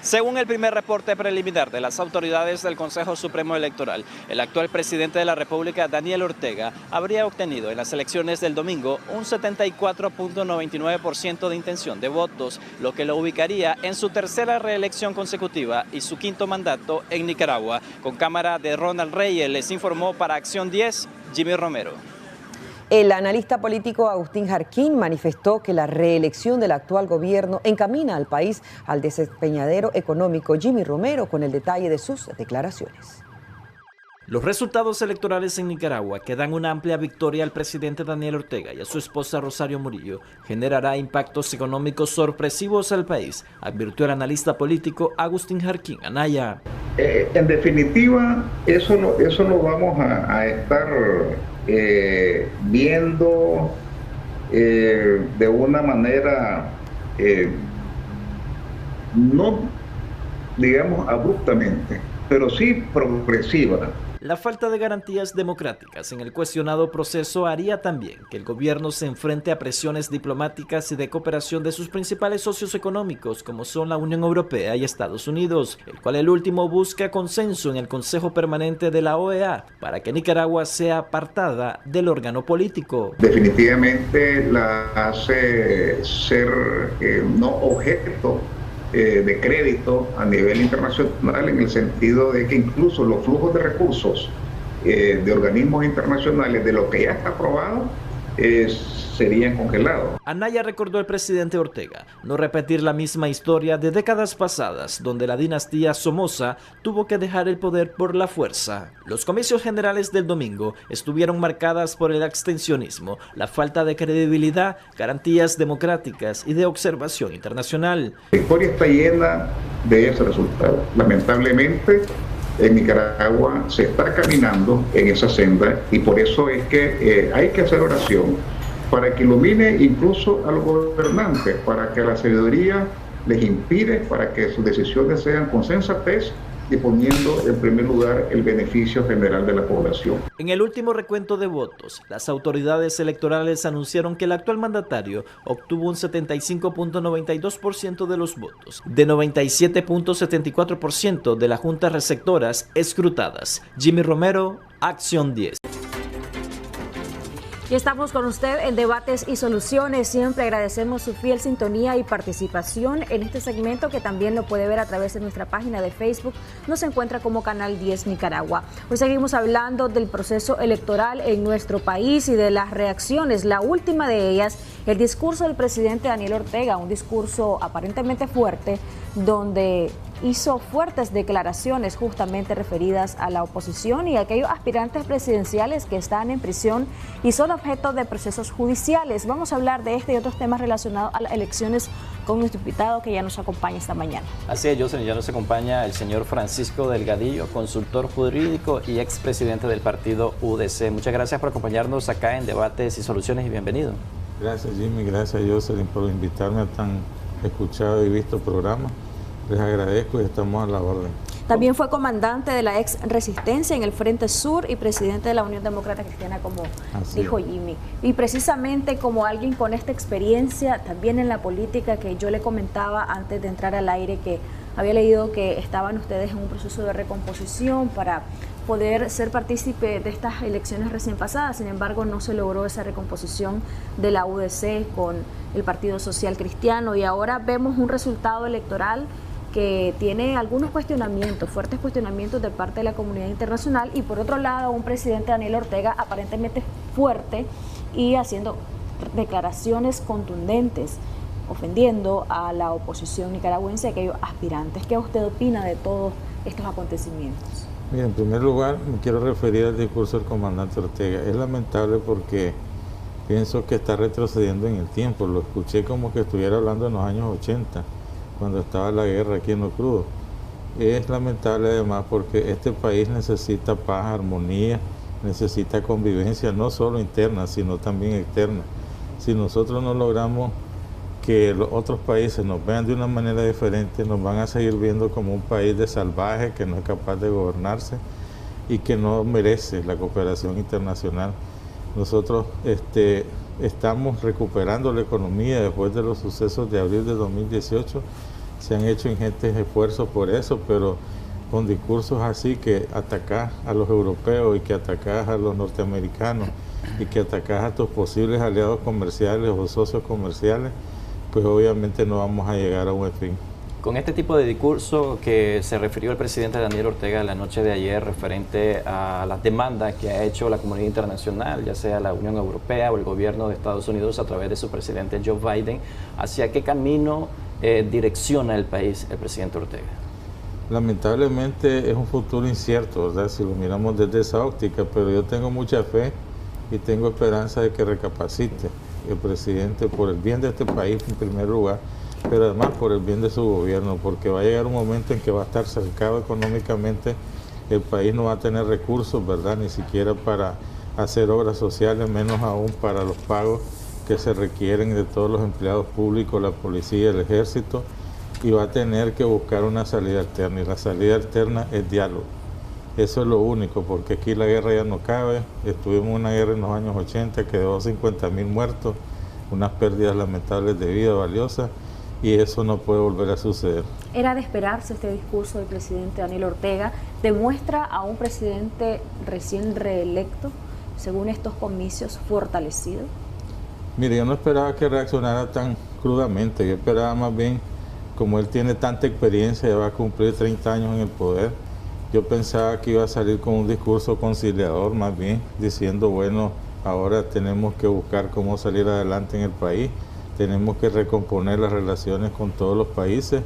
Según el primer reporte preliminar de las autoridades del Consejo Supremo Electoral, el actual presidente de la República, Daniel Ortega, habría obtenido en las elecciones del domingo un 74.99% de intención de votos, lo que lo ubicaría en su tercera reelección consecutiva y su quinto mandato en Nicaragua. Con cámara de Ronald Reyes, les informó para Acción 10, Jimmy Romero. El analista político Agustín Jarquín manifestó que la reelección del actual gobierno encamina al país al desempeñadero económico. Jimmy Romero con el detalle de sus declaraciones. Los resultados electorales en Nicaragua que dan una amplia victoria al presidente Daniel Ortega y a su esposa Rosario Murillo generará impactos económicos sorpresivos al país, advirtió el analista político Agustín Jarquín Anaya. En definitiva, eso lo vamos a estar viendo de una manera no, digamos, abruptamente, pero sí progresiva. La falta de garantías democráticas en el cuestionado proceso haría también que el gobierno se enfrente a presiones diplomáticas y de cooperación de sus principales socios económicos, como son la Unión Europea y Estados Unidos, el cual el último busca consenso en el Consejo Permanente de la OEA para que Nicaragua sea apartada del órgano político. Definitivamente la hace ser no objeto de crédito a nivel internacional, en el sentido de que incluso los flujos de recursos de organismos internacionales de lo que ya está aprobado serían congelados. Anaya recordó al presidente Ortega no repetir la misma historia de décadas pasadas, donde la dinastía Somoza tuvo que dejar el poder por la fuerza. Los comicios generales del domingo estuvieron marcadas por el abstencionismo, la falta de credibilidad, garantías democráticas y de observación internacional. La historia está llena de ese resultado. Lamentablemente, en Nicaragua se está caminando en esa senda y por eso es que hay que hacer oración para que ilumine incluso a los gobernantes, para que la sabiduría les inspire, para que sus decisiones sean con sensatez y poniendo en primer lugar el beneficio general de la población. En el último recuento de votos, las autoridades electorales anunciaron que el actual mandatario obtuvo un 75.92% de los votos, de 97.74% de las juntas receptoras escrutadas. Jimmy Romero, Acción 10. Y estamos con usted en Debates y Soluciones. Siempre agradecemos su fiel sintonía y participación en este segmento, que también lo puede ver a través de nuestra página de Facebook. Nos encuentra como Canal 10 Nicaragua. Hoy seguimos hablando del proceso electoral en nuestro país y de las reacciones. La última de ellas el discurso del presidente Daniel Ortega, un discurso aparentemente fuerte, donde hizo fuertes declaraciones justamente referidas a la oposición y a aquellos aspirantes presidenciales que están en prisión y son objeto de procesos judiciales. Vamos a hablar de este y otros temas relacionados a las elecciones con nuestro invitado que ya nos acompaña esta mañana. Así es, Jocelyn, ya nos acompaña el señor Francisco Delgadillo, consultor jurídico y expresidente del partido UDC. Muchas gracias por acompañarnos acá en Debates y Soluciones y bienvenido. Gracias, Jimmy, gracias, Jocelyn, por invitarme a tan escuchado y visto programa. Les agradezco y estamos a la orden. También fue comandante de la ex Resistencia en el Frente Sur y presidente de la Unión Demócrata Cristiana, como dijo Jimmy. Y precisamente como alguien con esta experiencia también en la política, que yo le comentaba antes de entrar al aire que había leído que estaban ustedes en un proceso de recomposición para poder ser partícipe de estas elecciones recién pasadas. Sin embargo, no se logró esa recomposición de la UDC con el Partido Social Cristiano y ahora vemos un resultado electoral que tiene algunos cuestionamientos, fuertes cuestionamientos de parte de la comunidad internacional y por otro lado un presidente Daniel Ortega aparentemente fuerte y haciendo declaraciones contundentes, ofendiendo a la oposición nicaragüense, aquellos aspirantes. ¿Qué usted opina de todos estos acontecimientos? Mira, en primer lugar me quiero referir al discurso del comandante Ortega. Es lamentable porque pienso que está retrocediendo en el tiempo. Lo escuché como que estuviera hablando en los años 80. Cuando estaba la guerra aquí en Lo Crudo. Es lamentable además porque este país necesita paz, armonía, necesita convivencia, no solo interna, sino también externa. Si nosotros no logramos que los otros países nos vean de una manera diferente, nos van a seguir viendo como un país de salvaje que no es capaz de gobernarse y que no merece la cooperación internacional. Nosotros estamos recuperando la economía después de los sucesos de abril de 2018. Se han hecho ingentes esfuerzos por eso, pero con discursos así que atacás a los europeos y que atacás a los norteamericanos y que atacás a tus posibles aliados comerciales o socios comerciales, pues obviamente no vamos a llegar a un fin. Con este tipo de discurso que se refirió el presidente Daniel Ortega la noche de ayer referente a las demandas que ha hecho la comunidad internacional, ya sea la Unión Europea o el gobierno de Estados Unidos a través de su presidente Joe Biden, ¿hacia qué camino direcciona el país el presidente Ortega? Lamentablemente es un futuro incierto, ¿verdad? Si lo miramos desde esa óptica, pero yo tengo mucha fe y tengo esperanza de que recapacite el presidente por el bien de este país en primer lugar, pero además por el bien de su gobierno, porque va a llegar un momento en que va a estar cercado económicamente, el país no va a tener recursos, ¿verdad? Ni siquiera para hacer obras sociales, menos aún para los pagos que se requieren de todos los empleados públicos, la policía, el ejército, y va a tener que buscar una salida alterna, y la salida alterna es diálogo. Eso es lo único, porque aquí la guerra ya no cabe. Estuvimos en una guerra en los años 80 que dejó 50.000 muertos, unas pérdidas lamentables de vida valiosa, y eso no puede volver a suceder. Era de esperarse este discurso del presidente Daniel Ortega. ¿Demuestra a un presidente recién reelecto, según estos comicios, fortalecido? Mire, yo no esperaba que reaccionara tan crudamente. Yo esperaba más bien, como él tiene tanta experiencia, ya va a cumplir 30 años en el poder, yo pensaba que iba a salir con un discurso conciliador, más bien, diciendo, bueno, ahora tenemos que buscar cómo salir adelante en el país, tenemos que recomponer las relaciones con todos los países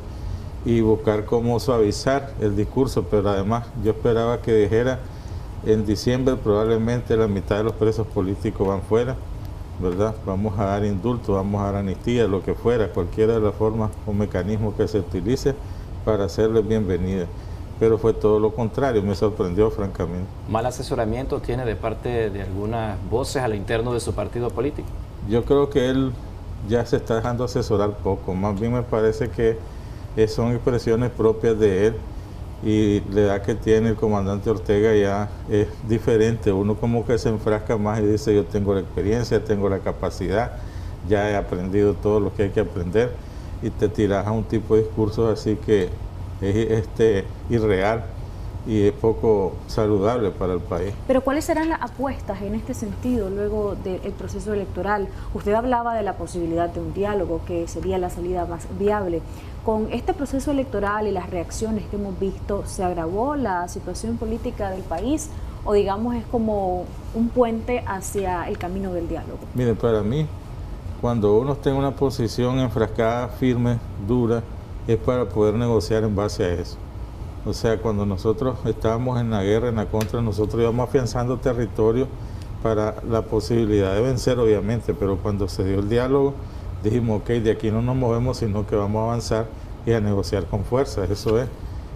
y buscar cómo suavizar el discurso, pero además yo esperaba que dijera, en diciembre probablemente la mitad de los presos políticos van fuera, ¿verdad? Vamos a dar indulto, vamos a dar amnistía, lo que fuera, cualquiera de las formas o mecanismos que se utilice para hacerles bienvenida. Pero fue todo lo contrario, me sorprendió francamente. ¿Mal asesoramiento tiene de parte de algunas voces a lo interno de su partido político? Yo creo que él ya se está dejando asesorar poco, más bien me parece que son expresiones propias de él y la edad que tiene el comandante Ortega ya es diferente. Uno como que se enfrasca más y dice, yo tengo la experiencia, tengo la capacidad, ya he aprendido todo lo que hay que aprender, y te tiras a un tipo de discursos así que es irreal y es poco saludable para el país. Pero ¿cuáles serán las apuestas en este sentido luego del proceso electoral? Usted hablaba de la posibilidad de un diálogo, que sería la salida más viable. Con este proceso electoral y las reacciones que hemos visto, ¿se agravó la situación política del país o digamos es como un puente hacia el camino del diálogo? Mire, para mí, cuando uno está en una posición enfrascada, firme, dura, es para poder negociar en base a eso. O sea, cuando nosotros estábamos en la guerra, en la contra, nosotros íbamos afianzando territorio para la posibilidad de vencer, obviamente, pero cuando se dio el diálogo, dijimos, ok, de aquí no nos movemos, sino que vamos a avanzar y a negociar con fuerza, eso es.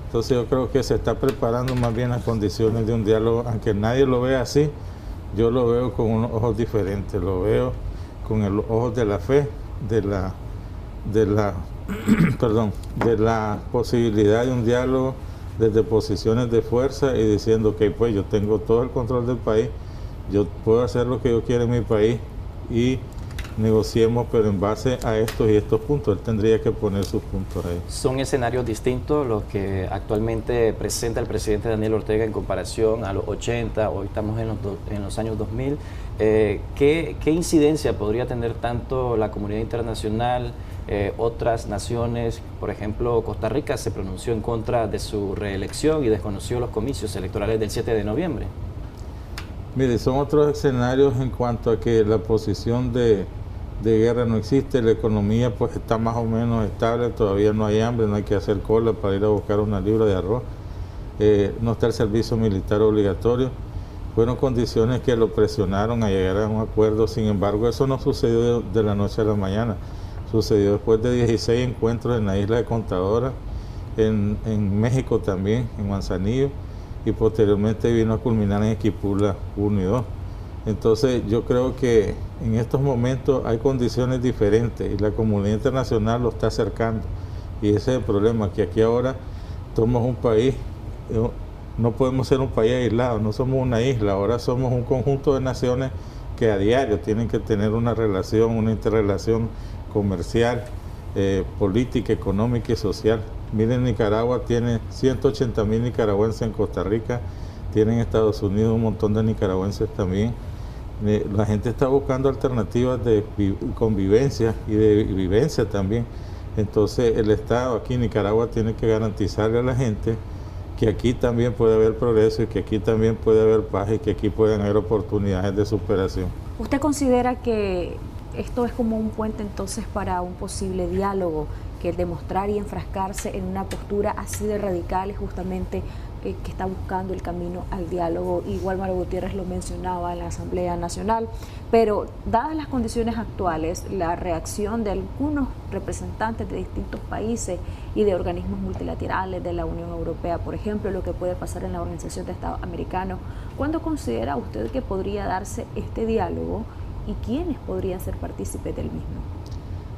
Entonces yo creo que se está preparando más bien las condiciones de un diálogo, aunque nadie lo vea así, yo lo veo con unos ojos diferentes, lo veo con los ojos de la fe, de la posibilidad de un diálogo desde posiciones de fuerza y diciendo que pues yo tengo todo el control del país, yo puedo hacer lo que yo quiero en mi país y negociemos, pero en base a estos y estos puntos. Él tendría que poner sus puntos ahí. Son escenarios distintos los que actualmente presenta el presidente Daniel Ortega en comparación a los 80, hoy estamos en los años 2000. ¿Qué incidencia podría tener tanto la comunidad internacional, otras naciones? Por ejemplo, Costa Rica se pronunció en contra de su reelección y desconoció los comicios electorales del 7 de noviembre. Mire, son otros escenarios en cuanto a que la posición de guerra no existe, la economía pues está más o menos estable, todavía no hay hambre, no hay que hacer cola para ir a buscar una libra de arroz, no está el servicio militar obligatorio. Fueron condiciones que lo presionaron a llegar a un acuerdo, sin embargo eso no sucedió de la noche a la mañana, sucedió después de 16 encuentros en la isla de Contadora, en México también, en Manzanillo, y posteriormente vino a culminar en Equipula 1 y 2. Entonces yo creo que en estos momentos hay condiciones diferentes y la comunidad internacional lo está acercando, y ese es el problema, que aquí ahora somos un país, no podemos ser un país aislado, no somos una isla, ahora somos un conjunto de naciones que a diario tienen que tener una relación, una interrelación comercial, política, económica y social. Miren, Nicaragua tiene 180,000 nicaragüenses en Costa Rica, tienen en Estados Unidos un montón de nicaragüenses también. La gente está buscando alternativas de convivencia y de vivencia también. Entonces el Estado aquí en Nicaragua tiene que garantizarle a la gente que aquí también puede haber progreso y que aquí también puede haber paz y que aquí pueden haber oportunidades de superación. ¿Usted considera que esto es como un puente entonces para un posible diálogo, que demostrar y enfrascarse en una postura así de radical es justamente que está buscando el camino al diálogo? Igual Mario Gutiérrez lo mencionaba en la Asamblea Nacional, pero dadas las condiciones actuales, la reacción de algunos representantes de distintos países y de organismos multilaterales de la Unión Europea, por ejemplo, lo que puede pasar en la Organización de Estados Americanos, ¿cuándo considera usted que podría darse este diálogo y quiénes podrían ser partícipes del mismo?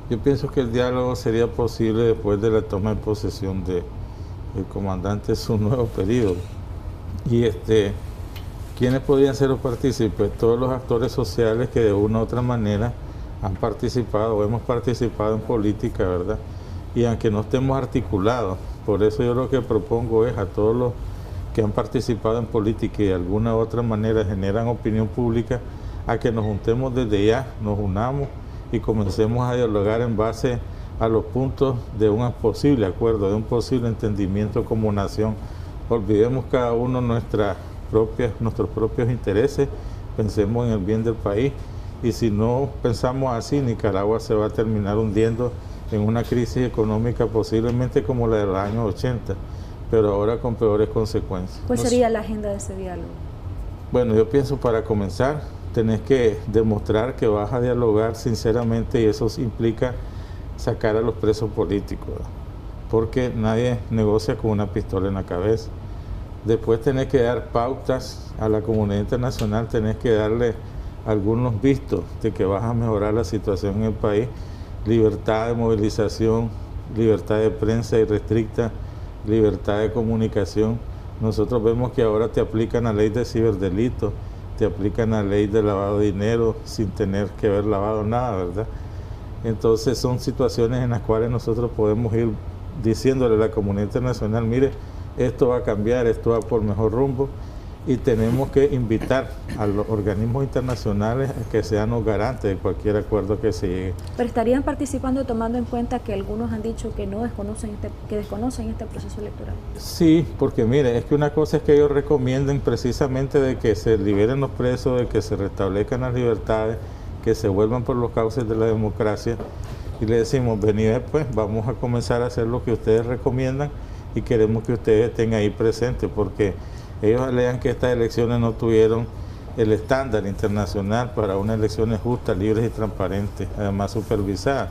Yo pienso que el diálogo sería posible después de la toma de posesión del comandante en su nuevo periodo. Y ¿quiénes podrían ser los partícipes? Todos los actores sociales que de una u otra manera han participado o hemos participado en política, ¿verdad? Y aunque no estemos articulados, por eso yo lo que propongo es a todos los que han participado en política y de alguna u otra manera generan opinión pública, a que nos juntemos desde ya, nos unamos y comencemos a dialogar en base a los puntos de un posible acuerdo, de un posible entendimiento como nación. Olvidemos cada uno nuestros propios intereses, pensemos en el bien del país, y si no pensamos así, Nicaragua se va a terminar hundiendo en una crisis económica posiblemente como la de los años 80, pero ahora con peores consecuencias. ¿Cuál sería la agenda de ese diálogo? Bueno, yo pienso, para comenzar, tenés que demostrar que vas a dialogar sinceramente, y eso implica sacar a los presos políticos, ¿verdad? Porque nadie negocia con una pistola en la cabeza. Después tenés que dar pautas a la comunidad internacional, tenés que darle algunos vistos de que vas a mejorar la situación en el país, libertad de movilización, libertad de prensa irrestricta, libertad de comunicación. Nosotros vemos que ahora te aplican la ley de ciberdelito, te aplican la ley de lavado de dinero sin tener que haber lavado nada, ¿verdad? Entonces son situaciones en las cuales nosotros podemos ir diciéndole a la comunidad internacional, mire, esto va a cambiar, esto va por mejor rumbo, y tenemos que invitar a los organismos internacionales a que sean los garantes de cualquier acuerdo que se llegue. Pero estarían participando tomando en cuenta que algunos han dicho que no desconocen este proceso electoral. Sí, porque mire, es que una cosa es que ellos recomienden precisamente de que se liberen los presos, de que se restablezcan las libertades, que se vuelvan por los cauces de la democracia y le decimos, venid pues, vamos a comenzar a hacer lo que ustedes recomiendan y queremos que ustedes estén ahí presentes, porque ellos alegan que estas elecciones no tuvieron el estándar internacional para unas elecciones justas, libres y transparentes, además supervisadas.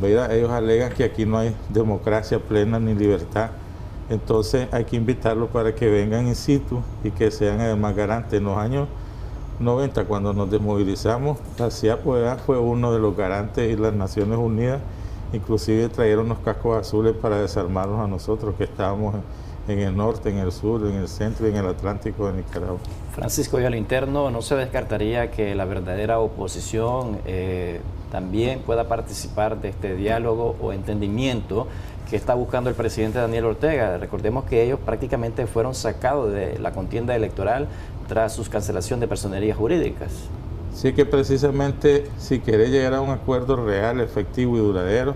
¿Verdad? Ellos alegan que aquí no hay democracia plena ni libertad. Entonces hay que invitarlos para que vengan in situ y que sean además garantes. En los años 90, cuando nos desmovilizamos, la CIA fue uno de los garantes y las Naciones Unidas inclusive trajeron los cascos azules para desarmarnos a nosotros que estábamos en el norte, en el sur, en el centro y en el Atlántico de Nicaragua. Francisco, y a lo interno, ¿no se descartaría que la verdadera oposición también pueda participar de este diálogo o entendimiento que está buscando el presidente Daniel Ortega? Recordemos que ellos prácticamente fueron sacados de la contienda electoral tras su cancelación de personerías jurídicas. Sí, que precisamente si querés llegar a un acuerdo real, efectivo y duradero,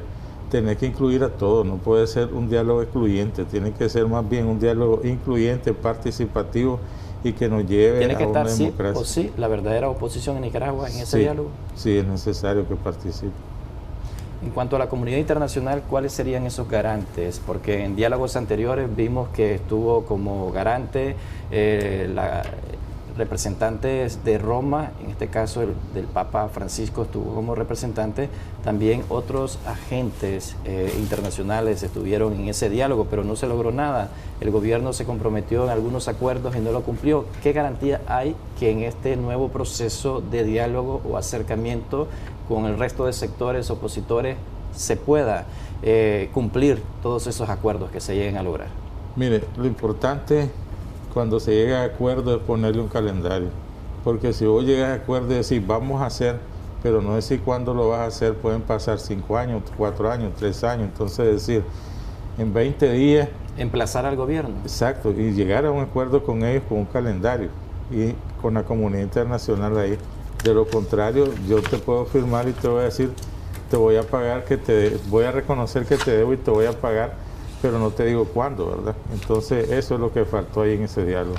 tenés que incluir a todos, no puede ser un diálogo excluyente, tiene que ser más bien un diálogo incluyente, participativo y que nos lleve ¿Tiene que a una estar democracia. Sí o sí la verdadera oposición en Nicaragua en ese diálogo? Sí, es necesario que participe. En cuanto a la comunidad internacional, ¿cuáles serían esos garantes? Porque en diálogos anteriores vimos que estuvo como garante representantes de Roma, en este caso del Papa Francisco estuvo como representante, también otros agentes internacionales estuvieron en ese diálogo, pero no se logró nada. El gobierno se comprometió en algunos acuerdos y no lo cumplió. ¿Qué garantía hay que en este nuevo proceso de diálogo o acercamiento con el resto de sectores opositores se pueda cumplir todos esos acuerdos que se lleguen a lograr? Mire, lo importante cuando se llega a acuerdo es ponerle un calendario, porque si vos llegas a acuerdo y decís vamos a hacer, pero no decir cuándo lo vas a hacer, pueden pasar 5 años, 4 años, 3 años, entonces decir en 20 días... Emplazar al gobierno. Exacto, y llegar a un acuerdo con ellos con un calendario y con la comunidad internacional ahí. De lo contrario, yo te puedo firmar y te voy a decir, te voy a pagar, voy a reconocer que te debo y te voy a pagar, pero no te digo cuándo, ¿verdad? Entonces eso es lo que faltó ahí en ese diálogo.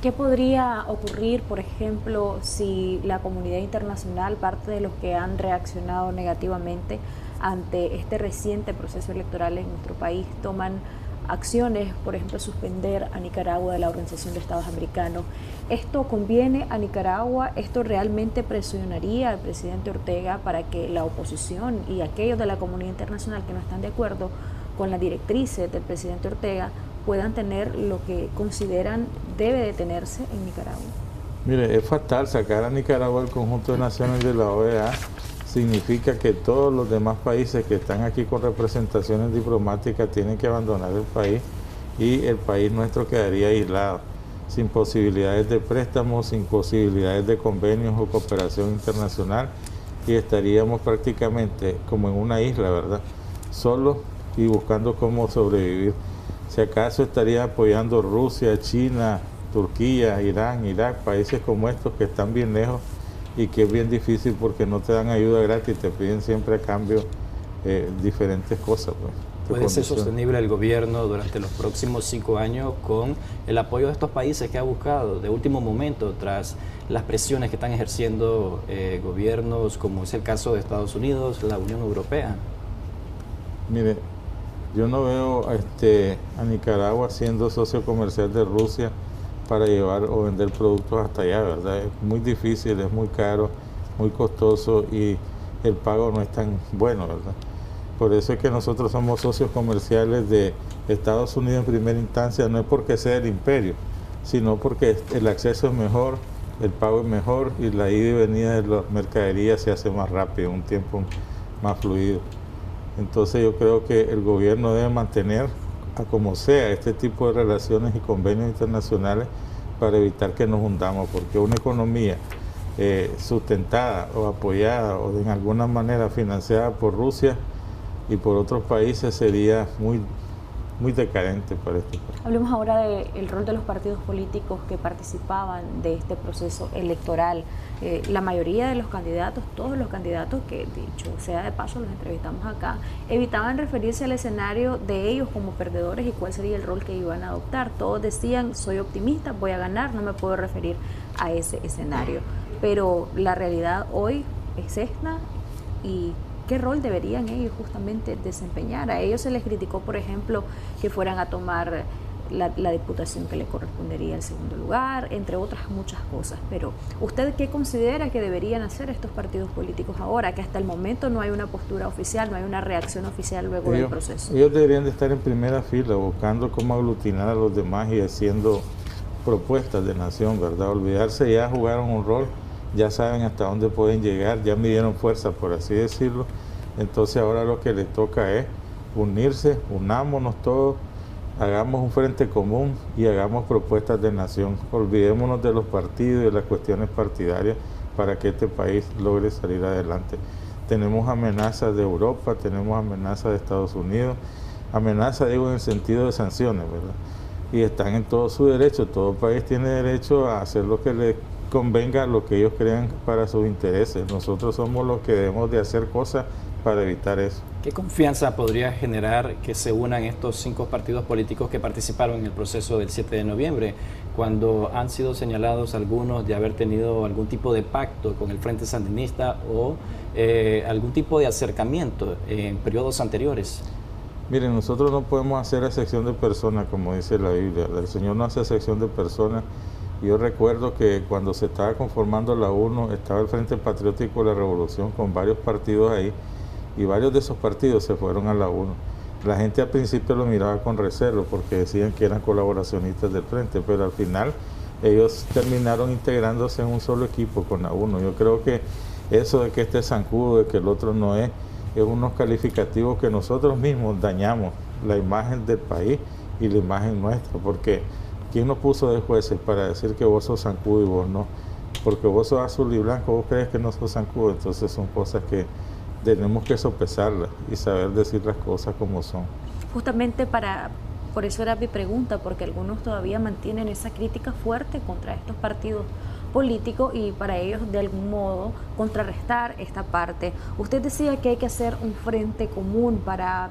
¿Qué podría ocurrir, por ejemplo, si la comunidad internacional, parte de los que han reaccionado negativamente ante este reciente proceso electoral en nuestro país, toman acciones, por ejemplo, suspender a Nicaragua de la Organización de Estados Americanos? ¿Esto conviene a Nicaragua? ¿Esto realmente presionaría al presidente Ortega para que la oposición y aquellos de la comunidad internacional que no están de acuerdo con las directrices del presidente Ortega puedan tener lo que consideran debe de tenerse en Nicaragua? Mire, es fatal sacar a Nicaragua del conjunto de naciones de la OEA. Significa que todos los demás países que están aquí con representaciones diplomáticas tienen que abandonar el país y el país nuestro quedaría aislado, sin posibilidades de préstamos, sin posibilidades de convenios o cooperación internacional, y estaríamos prácticamente como en una isla, ¿verdad? Solos y buscando cómo sobrevivir. Si acaso estaría apoyando Rusia, China, Turquía, Irán, Irak, países como estos que están bien lejos y que es bien difícil porque no te dan ayuda gratis, te piden siempre a cambio diferentes cosas. Pues, ¿Puede ser sostenible el gobierno durante los próximos 5 años con el apoyo de estos países que ha buscado de último momento tras las presiones que están ejerciendo gobiernos como es el caso de Estados Unidos, la Unión Europea? Mire, yo no veo a Nicaragua siendo socio comercial de Rusia para llevar o vender productos hasta allá, ¿verdad? Es muy difícil, es muy caro, muy costoso y el pago no es tan bueno, ¿verdad? Por eso es que nosotros somos socios comerciales de Estados Unidos en primera instancia, no es porque sea el imperio, sino porque el acceso es mejor, el pago es mejor y la ida y venida de las mercaderías se hace más rápido, un tiempo más fluido. Entonces yo creo que el gobierno debe mantener a como sea este tipo de relaciones y convenios internacionales para evitar que nos hundamos, porque una economía sustentada o apoyada o de alguna manera financiada por Rusia y por otros países sería muy decadente para este país. Hablemos ahora del rol de los partidos políticos que participaban de este proceso electoral. La mayoría de los candidatos, todos los candidatos que, dicho sea de paso, los entrevistamos acá, evitaban referirse al escenario de ellos como perdedores y cuál sería el rol que iban a adoptar. Todos decían, soy optimista, voy a ganar, no me puedo referir a ese escenario. pero la realidad hoy es esta. ¿Y qué rol deberían ellos justamente desempeñar? A ellos se les criticó, por ejemplo, que fueran a tomar la diputación que le correspondería al segundo lugar, entre otras muchas cosas. Pero ¿usted qué considera que deberían hacer estos partidos políticos ahora, que hasta el momento no hay una postura oficial, no hay una reacción oficial luego del proceso? Ellos deberían de estar en primera fila, buscando cómo aglutinar a los demás y haciendo propuestas de nación, ¿verdad? Olvidarse, ya jugaron un rol, ya saben hasta dónde pueden llegar, ya midieron fuerza, por así decirlo. Entonces ahora lo que les toca es unirse, unámonos todos, hagamos un frente común y hagamos propuestas de nación. Olvidémonos de los partidos y de las cuestiones partidarias para que este país logre salir adelante. Tenemos amenazas de Europa, tenemos amenazas de Estados Unidos, amenazas digo en el sentido de sanciones, ¿verdad? Y están en todo su derecho, todo país tiene derecho a hacer lo que le convenga, lo que ellos crean para sus intereses. Nosotros somos los que debemos de hacer cosas para evitar eso. ¿Qué confianza podría generar que se unan estos 5 partidos políticos que participaron en el proceso del 7 de noviembre, cuando han sido señalados algunos de haber tenido algún tipo de pacto con el Frente Sandinista o algún tipo de acercamiento en periodos anteriores? Miren, nosotros no podemos hacer acepción de personas, como dice la Biblia. El Señor no hace acepción de personas. Yo recuerdo que cuando se estaba conformando la UNO, estaba el Frente Patriótico de la Revolución con varios partidos ahí, y varios de esos partidos se fueron a la UNO. La gente al principio lo miraba con recelo porque decían que eran colaboracionistas del Frente, pero al final ellos terminaron integrándose en un solo equipo con la UNO. Yo creo que eso de que este es zancudo, de que el otro no es unos calificativos que nosotros mismos dañamos la imagen del país y la imagen nuestra, porque ¿quién nos puso de jueces para decir que vos sos zancudo y vos no? Porque vos sos azul y blanco, vos crees que no sos zancudo. Entonces son cosas que tenemos que sopesarlas y saber decir las cosas como son. Justamente por eso era mi pregunta, porque algunos todavía mantienen esa crítica fuerte contra estos partidos políticos y para ellos de algún modo contrarrestar esta parte. Usted decía que hay que hacer un frente común para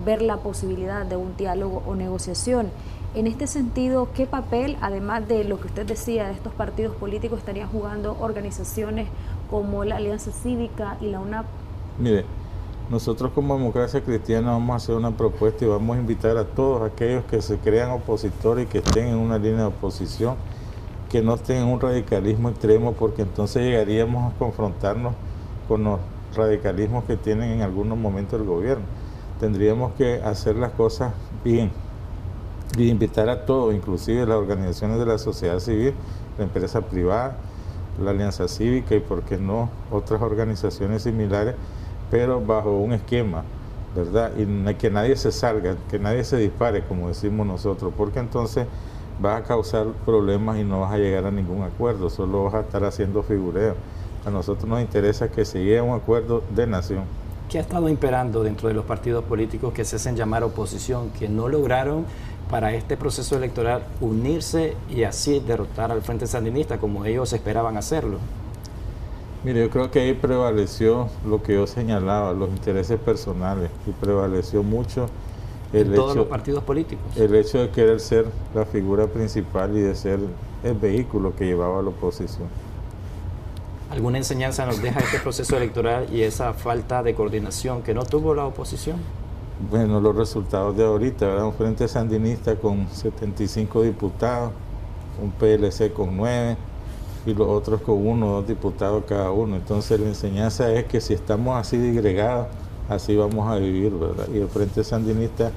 ver la posibilidad de un diálogo o negociación. En este sentido, ¿qué papel, además de lo que usted decía de estos partidos políticos, estarían jugando organizaciones como la Alianza Cívica y la UNAP? Mire, nosotros como Democracia Cristiana vamos a hacer una propuesta y vamos a invitar a todos aquellos que se crean opositores y que estén en una línea de oposición, que no estén en un radicalismo extremo, porque entonces llegaríamos a confrontarnos con los radicalismos que tienen en algunos momentos el gobierno. Tendríamos que hacer las cosas bien y invitar a todos, inclusive las organizaciones de la sociedad civil, la empresa privada, la Alianza Cívica y por qué no otras organizaciones similares, pero bajo un esquema, ¿verdad? Y que nadie se salga, que nadie se dispare, como decimos nosotros, porque entonces vas a causar problemas y no vas a llegar a ningún acuerdo, solo vas a estar haciendo figureo. A nosotros nos interesa que se llegue a un acuerdo de nación. ¿Qué ha estado imperando dentro de los partidos políticos que se hacen llamar oposición, que no lograron para este proceso electoral unirse y así derrotar al Frente Sandinista como ellos esperaban hacerlo? Mire, yo creo que ahí prevaleció lo que yo señalaba, los intereses personales, y prevaleció mucho todos los partidos políticos. El hecho de querer ser la figura principal y de ser el vehículo que llevaba a la oposición. ¿Alguna enseñanza nos deja este proceso electoral y esa falta de coordinación que no tuvo la oposición? Bueno, los resultados de ahorita, ¿verdad? Un Frente Sandinista con 75 diputados, un PLC con 9 y los otros con 1 o 2 diputados cada uno. Entonces la enseñanza es que si estamos así disgregados, así vamos a vivir, ¿verdad? Y el Frente Sandinista,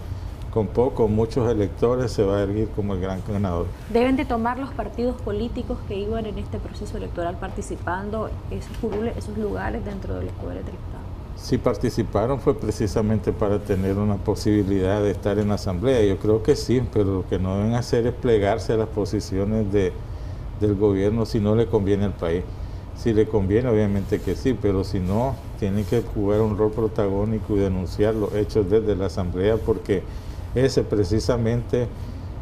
con muchos electores, se va a erguir como el gran ganador. ¿Deben de tomar los partidos políticos que iban en este proceso electoral participando esos lugares dentro de los poderes del Estado? Si participaron fue precisamente para tener una posibilidad de estar en la asamblea. Yo creo que sí, pero lo que no deben hacer es plegarse a las posiciones del gobierno si no le conviene al país. Si le conviene, obviamente que sí, pero si no, tienen que jugar un rol protagónico y denunciar los hechos desde la asamblea, porque ese precisamente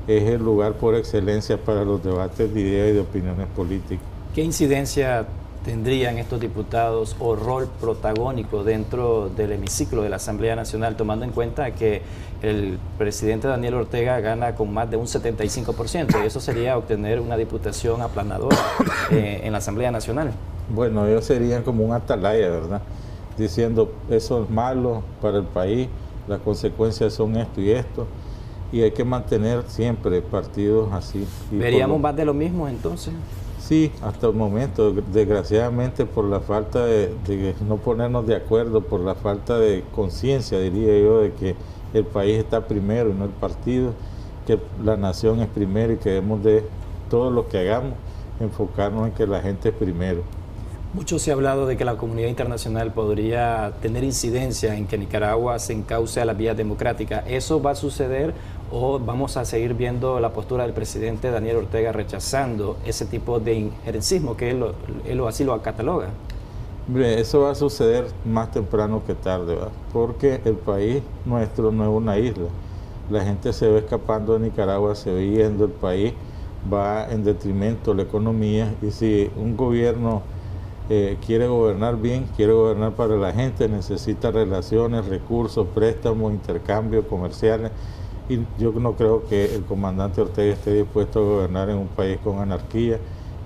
es el lugar por excelencia para los debates de ideas y de opiniones políticas. ¿Qué incidencia tendrían estos diputados o rol protagónico dentro del hemiciclo de la Asamblea Nacional, tomando en cuenta que el presidente Daniel Ortega gana con más de un 75%, y eso sería obtener una diputación aplanadora en la Asamblea Nacional? Bueno, ellos serían como un atalaya, ¿verdad? Diciendo, eso es malo para el país, las consecuencias son esto y esto, y hay que mantener siempre partidos así. ¿Veríamos más de lo mismo entonces? Sí, hasta el momento, desgraciadamente por la falta de no ponernos de acuerdo, por la falta de conciencia, diría yo, de que el país está primero y no el partido, que la nación es primero y que debemos de todo lo que hagamos enfocarnos en que la gente es primero. Mucho se ha hablado de que la comunidad internacional podría tener incidencia en que Nicaragua se encauce a las vías democráticas. ¿Eso va a suceder o vamos a seguir viendo la postura del presidente Daniel Ortega rechazando ese tipo de injerencismo que él así lo cataloga? Hombre, eso va a suceder más temprano que tarde, ¿verdad? Porque el país nuestro no es una isla. La gente se va escapando de Nicaragua, se va yendo, el país va en detrimento de la economía, y si un gobierno quiere gobernar bien, quiere gobernar para la gente, necesita relaciones, recursos, préstamos, intercambios comerciales, y yo no creo que el comandante Ortega esté dispuesto a gobernar en un país con anarquía,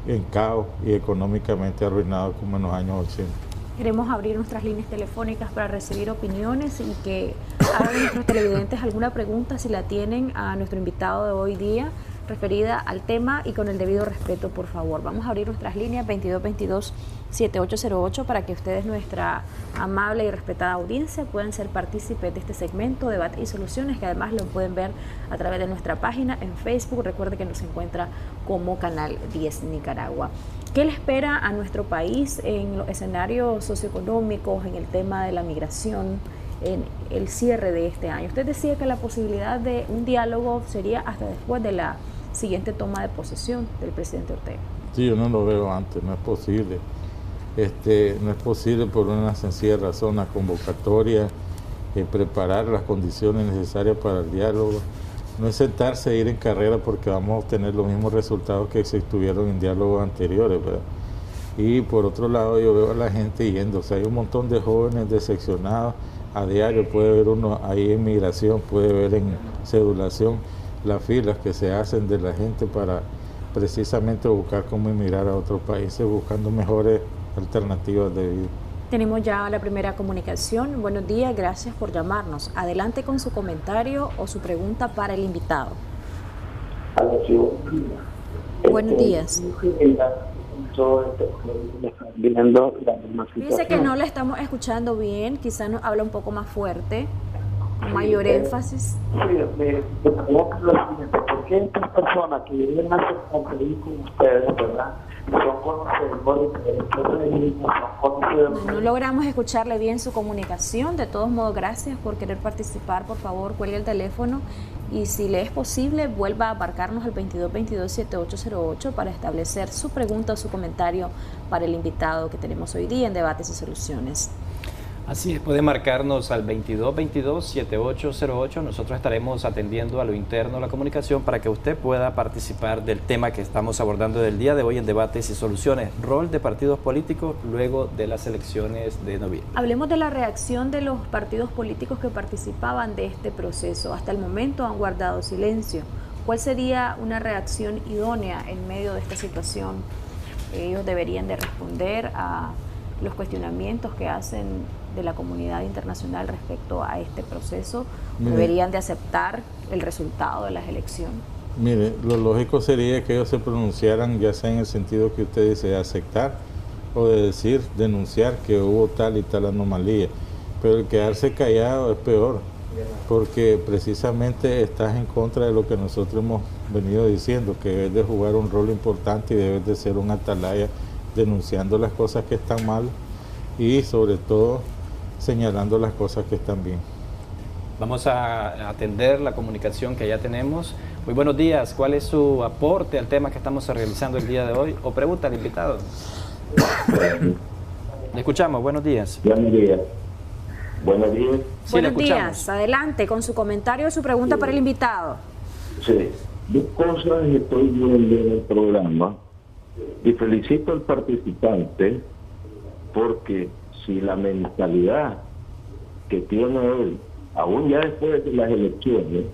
en caos y económicamente arruinado como en los años 80. Queremos abrir nuestras líneas telefónicas para recibir opiniones y que hagan nuestros televidentes alguna pregunta, si la tienen, a nuestro invitado de hoy día, referida al tema, y con el debido respeto, por favor. Vamos a abrir nuestras líneas 2222-7808 para que ustedes, nuestra amable y respetada audiencia, puedan ser partícipes de este segmento, Debate y Soluciones, que además lo pueden ver a través de nuestra página en Facebook. Recuerde que nos encuentra como Canal 10 Nicaragua. ¿Qué le espera a nuestro país en los escenarios socioeconómicos, en el tema de la migración, en el cierre de este año? Usted decía que la posibilidad de un diálogo sería hasta después de la siguiente toma de posesión del presidente Ortega. Sí, yo no lo veo antes, no es posible. No es posible por una sencilla razón, la convocatoria, preparar las condiciones necesarias para el diálogo. No es sentarse e ir en carrera porque vamos a obtener los mismos resultados que se tuvieron en diálogos anteriores, ¿verdad? Y por otro lado yo veo a la gente yendo, o sea, hay un montón de jóvenes decepcionados a diario, puede ver uno ahí en migración, puede ver en cedulación las filas que se hacen de la gente para precisamente buscar cómo emigrar a otros países, buscando mejores alternativas de vida. Tenemos ya la primera comunicación. Buenos días, gracias por llamarnos. Adelante con su comentario o su pregunta para el invitado. Buenos días. Dice que no le estamos escuchando bien, quizás nos habla un poco más fuerte, con mayor énfasis. ¿Por qué estas personas que vienen a compartir con ustedes, verdad, son conocedores de no logramos escucharle bien su comunicación? De todos modos, gracias por querer participar. Por favor, cuelgue el teléfono y, si le es posible, vuelva a marcarnos al 2222-7808 para establecer su pregunta o su comentario para el invitado que tenemos hoy día en Debates y Soluciones. Así es, puede marcarnos al 2222-7808. Nosotros estaremos atendiendo a lo interno de la comunicación para que usted pueda participar del tema que estamos abordando del día de hoy en Debates y Soluciones, rol de partidos políticos luego de las elecciones de noviembre. Hablemos de la reacción de los partidos políticos que participaban de este proceso. Hasta el momento han guardado silencio. ¿Cuál sería una reacción idónea en medio de esta situación? Ellos deberían de responder a los cuestionamientos que hacen de la comunidad internacional respecto a este proceso. ¿Deberían de aceptar el resultado de las elecciones? Mire, lo lógico sería que ellos se pronunciaran, ya sea en el sentido que usted dice, de aceptar o de decir, denunciar que hubo tal y tal anomalía. Pero el quedarse callado es peor, porque precisamente estás en contra de lo que nosotros hemos venido diciendo, que debes de jugar un rol importante y debes de ser un atalaya denunciando las cosas que están mal y sobre todo señalando las cosas que están bien. Vamos a atender la comunicación que ya tenemos. Muy buenos días, ¿cuál es su aporte al tema que estamos realizando el día de hoy? O pregunta al invitado. Le escuchamos, buenos días. Buenos días. Buenos días. Sí, buenos días, adelante con su comentario o su pregunta para el invitado. Sí, dos cosas estoy viendo en el programa. Y felicito al participante porque si la mentalidad que tiene él, aún ya después de las elecciones,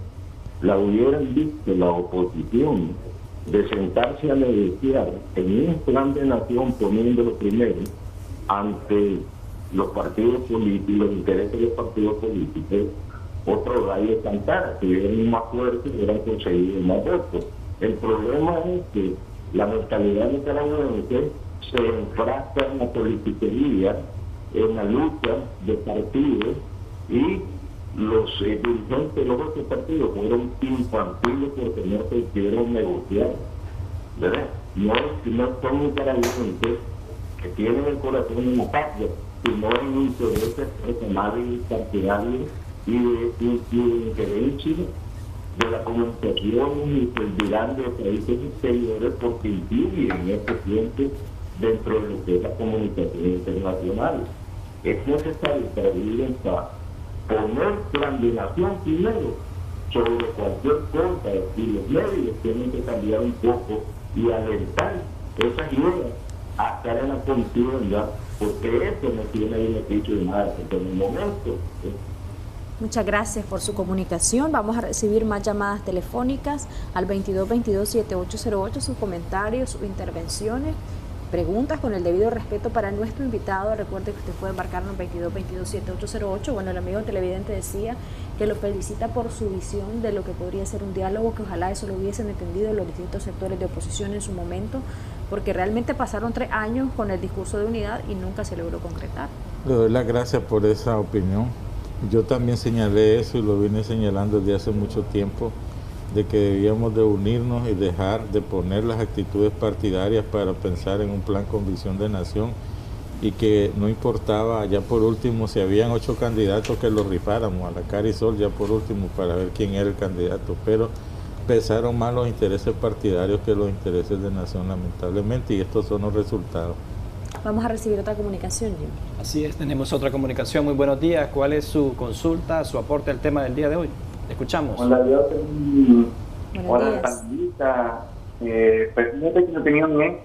la hubieran visto la oposición de sentarse a negociar en un plan de nación poniéndolo primero ante los partidos políticos, los intereses de los partidos políticos, otro gallo cantar, si hubieran más fuerte hubieran conseguido más votos. El problema es que la mentalidad nicaragüense se enfrasca en la politiquería, en la lucha de partidos, y los dirigentes de los otros partidos fueron infantiles porque no se quisieron negociar, ¿verdad? No son nicaragüenses que tienen el corazón en la patria, sino en intereses personales y partidarios y de injerencia de la comunicación y servirán de países exteriores porque influyen en este tiempo dentro de lo que es la comunicación internacional. Es necesario para poner plan de nación primero sobre cualquier cosa, y los medios tienen que cambiar un poco y alentar esas ideas a estar en la contienda, porque eso no tiene beneficio de nada en el momento. Muchas gracias por su comunicación. Vamos a recibir más llamadas telefónicas al 2222-7808, sus comentarios, sus intervenciones, preguntas con el debido respeto para nuestro invitado. Recuerde que usted puede marcarnos 2222-7808. Bueno, el amigo televidente decía que lo felicita por su visión de lo que podría ser un diálogo, que ojalá eso lo hubiesen entendido los distintos sectores de oposición en su momento, porque realmente pasaron 3 años con el discurso de unidad y nunca se logró concretar. Le doy las gracias por esa opinión. Yo también señalé eso y lo vine señalando desde hace mucho tiempo, de que debíamos de unirnos y dejar de poner las actitudes partidarias para pensar en un plan con visión de nación, y que no importaba ya por último si habían 8 candidatos que los rifáramos a la cara y sol ya por último para ver quién era el candidato, pero pesaron más los intereses partidarios que los intereses de nación, lamentablemente, y estos son los resultados. Vamos a recibir otra comunicación, Jim. Así es, tenemos otra comunicación. Muy buenos días. ¿Cuál es su consulta, su aporte al tema del día de hoy? Escuchamos. Hola, yo tengo... Hola, Sandita. Pues fíjate que lo tenía bien.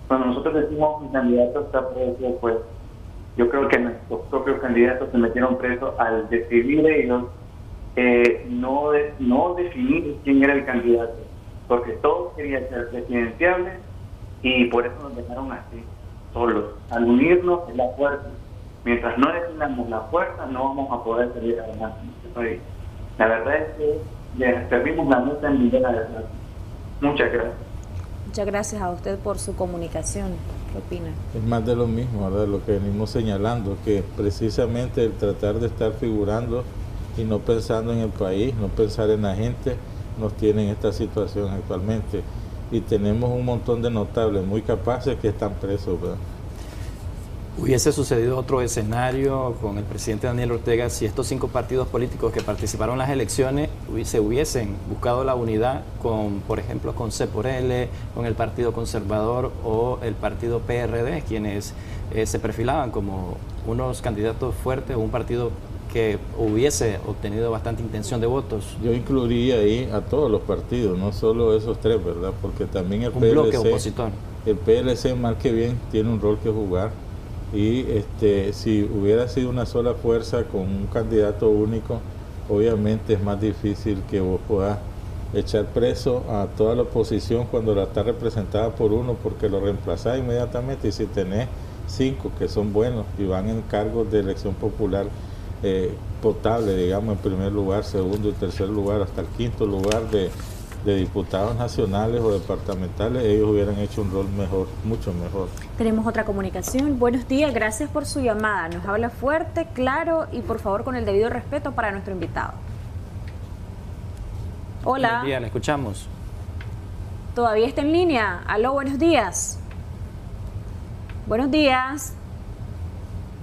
Cuando nosotros decimos que candidato está preso, pues yo creo que nuestros propios candidatos se metieron presos al decidir ellos no definir quién era el candidato, porque todos querían ser presidenciables y por eso nos dejaron así, solos. Al unirnos es la fuerza. Mientras no definamos la fuerza, no vamos a poder salir adelante en este país. La verdad es que ya perdimos la meta en nivel de plata. Muchas gracias. Muchas gracias a usted por su comunicación. ¿Qué opina? Es más de lo mismo, ¿verdad? Lo que venimos señalando, que precisamente el tratar de estar figurando y no pensando en el país, no pensar en la gente, nos tiene en esta situación actualmente. Y tenemos un montón de notables muy capaces que están presos, ¿verdad? ¿Hubiese sucedido otro escenario con el presidente Daniel Ortega si estos 5 partidos políticos que participaron en las elecciones se hubiesen buscado la unidad con, por ejemplo, con C por L, con el Partido Conservador o el Partido PRD, quienes se perfilaban como unos candidatos fuertes o un partido que hubiese obtenido bastante intención de votos? Yo incluiría ahí a todos los partidos, no solo esos 3, ¿verdad? Porque también el PLC, bloque opositor. El PLC, mal que bien, tiene un rol que jugar. Y si hubiera sido una sola fuerza con un candidato único, obviamente es más difícil que vos puedas echar preso a toda la oposición cuando la está representada por uno, porque lo reemplazás inmediatamente. Y si tenés 5 que son buenos y van en cargos de elección popular potable, digamos, en primer lugar, segundo y tercer lugar, hasta el 5º lugar de diputados nacionales o departamentales, ellos hubieran hecho un rol mejor, mucho mejor. Tenemos otra comunicación. Buenos días, gracias por su llamada. Nos habla fuerte, claro y por favor con el debido respeto para nuestro invitado. Hola. Buenos días, le escuchamos. ¿Todavía está en línea? Aló, buenos días. Buenos días.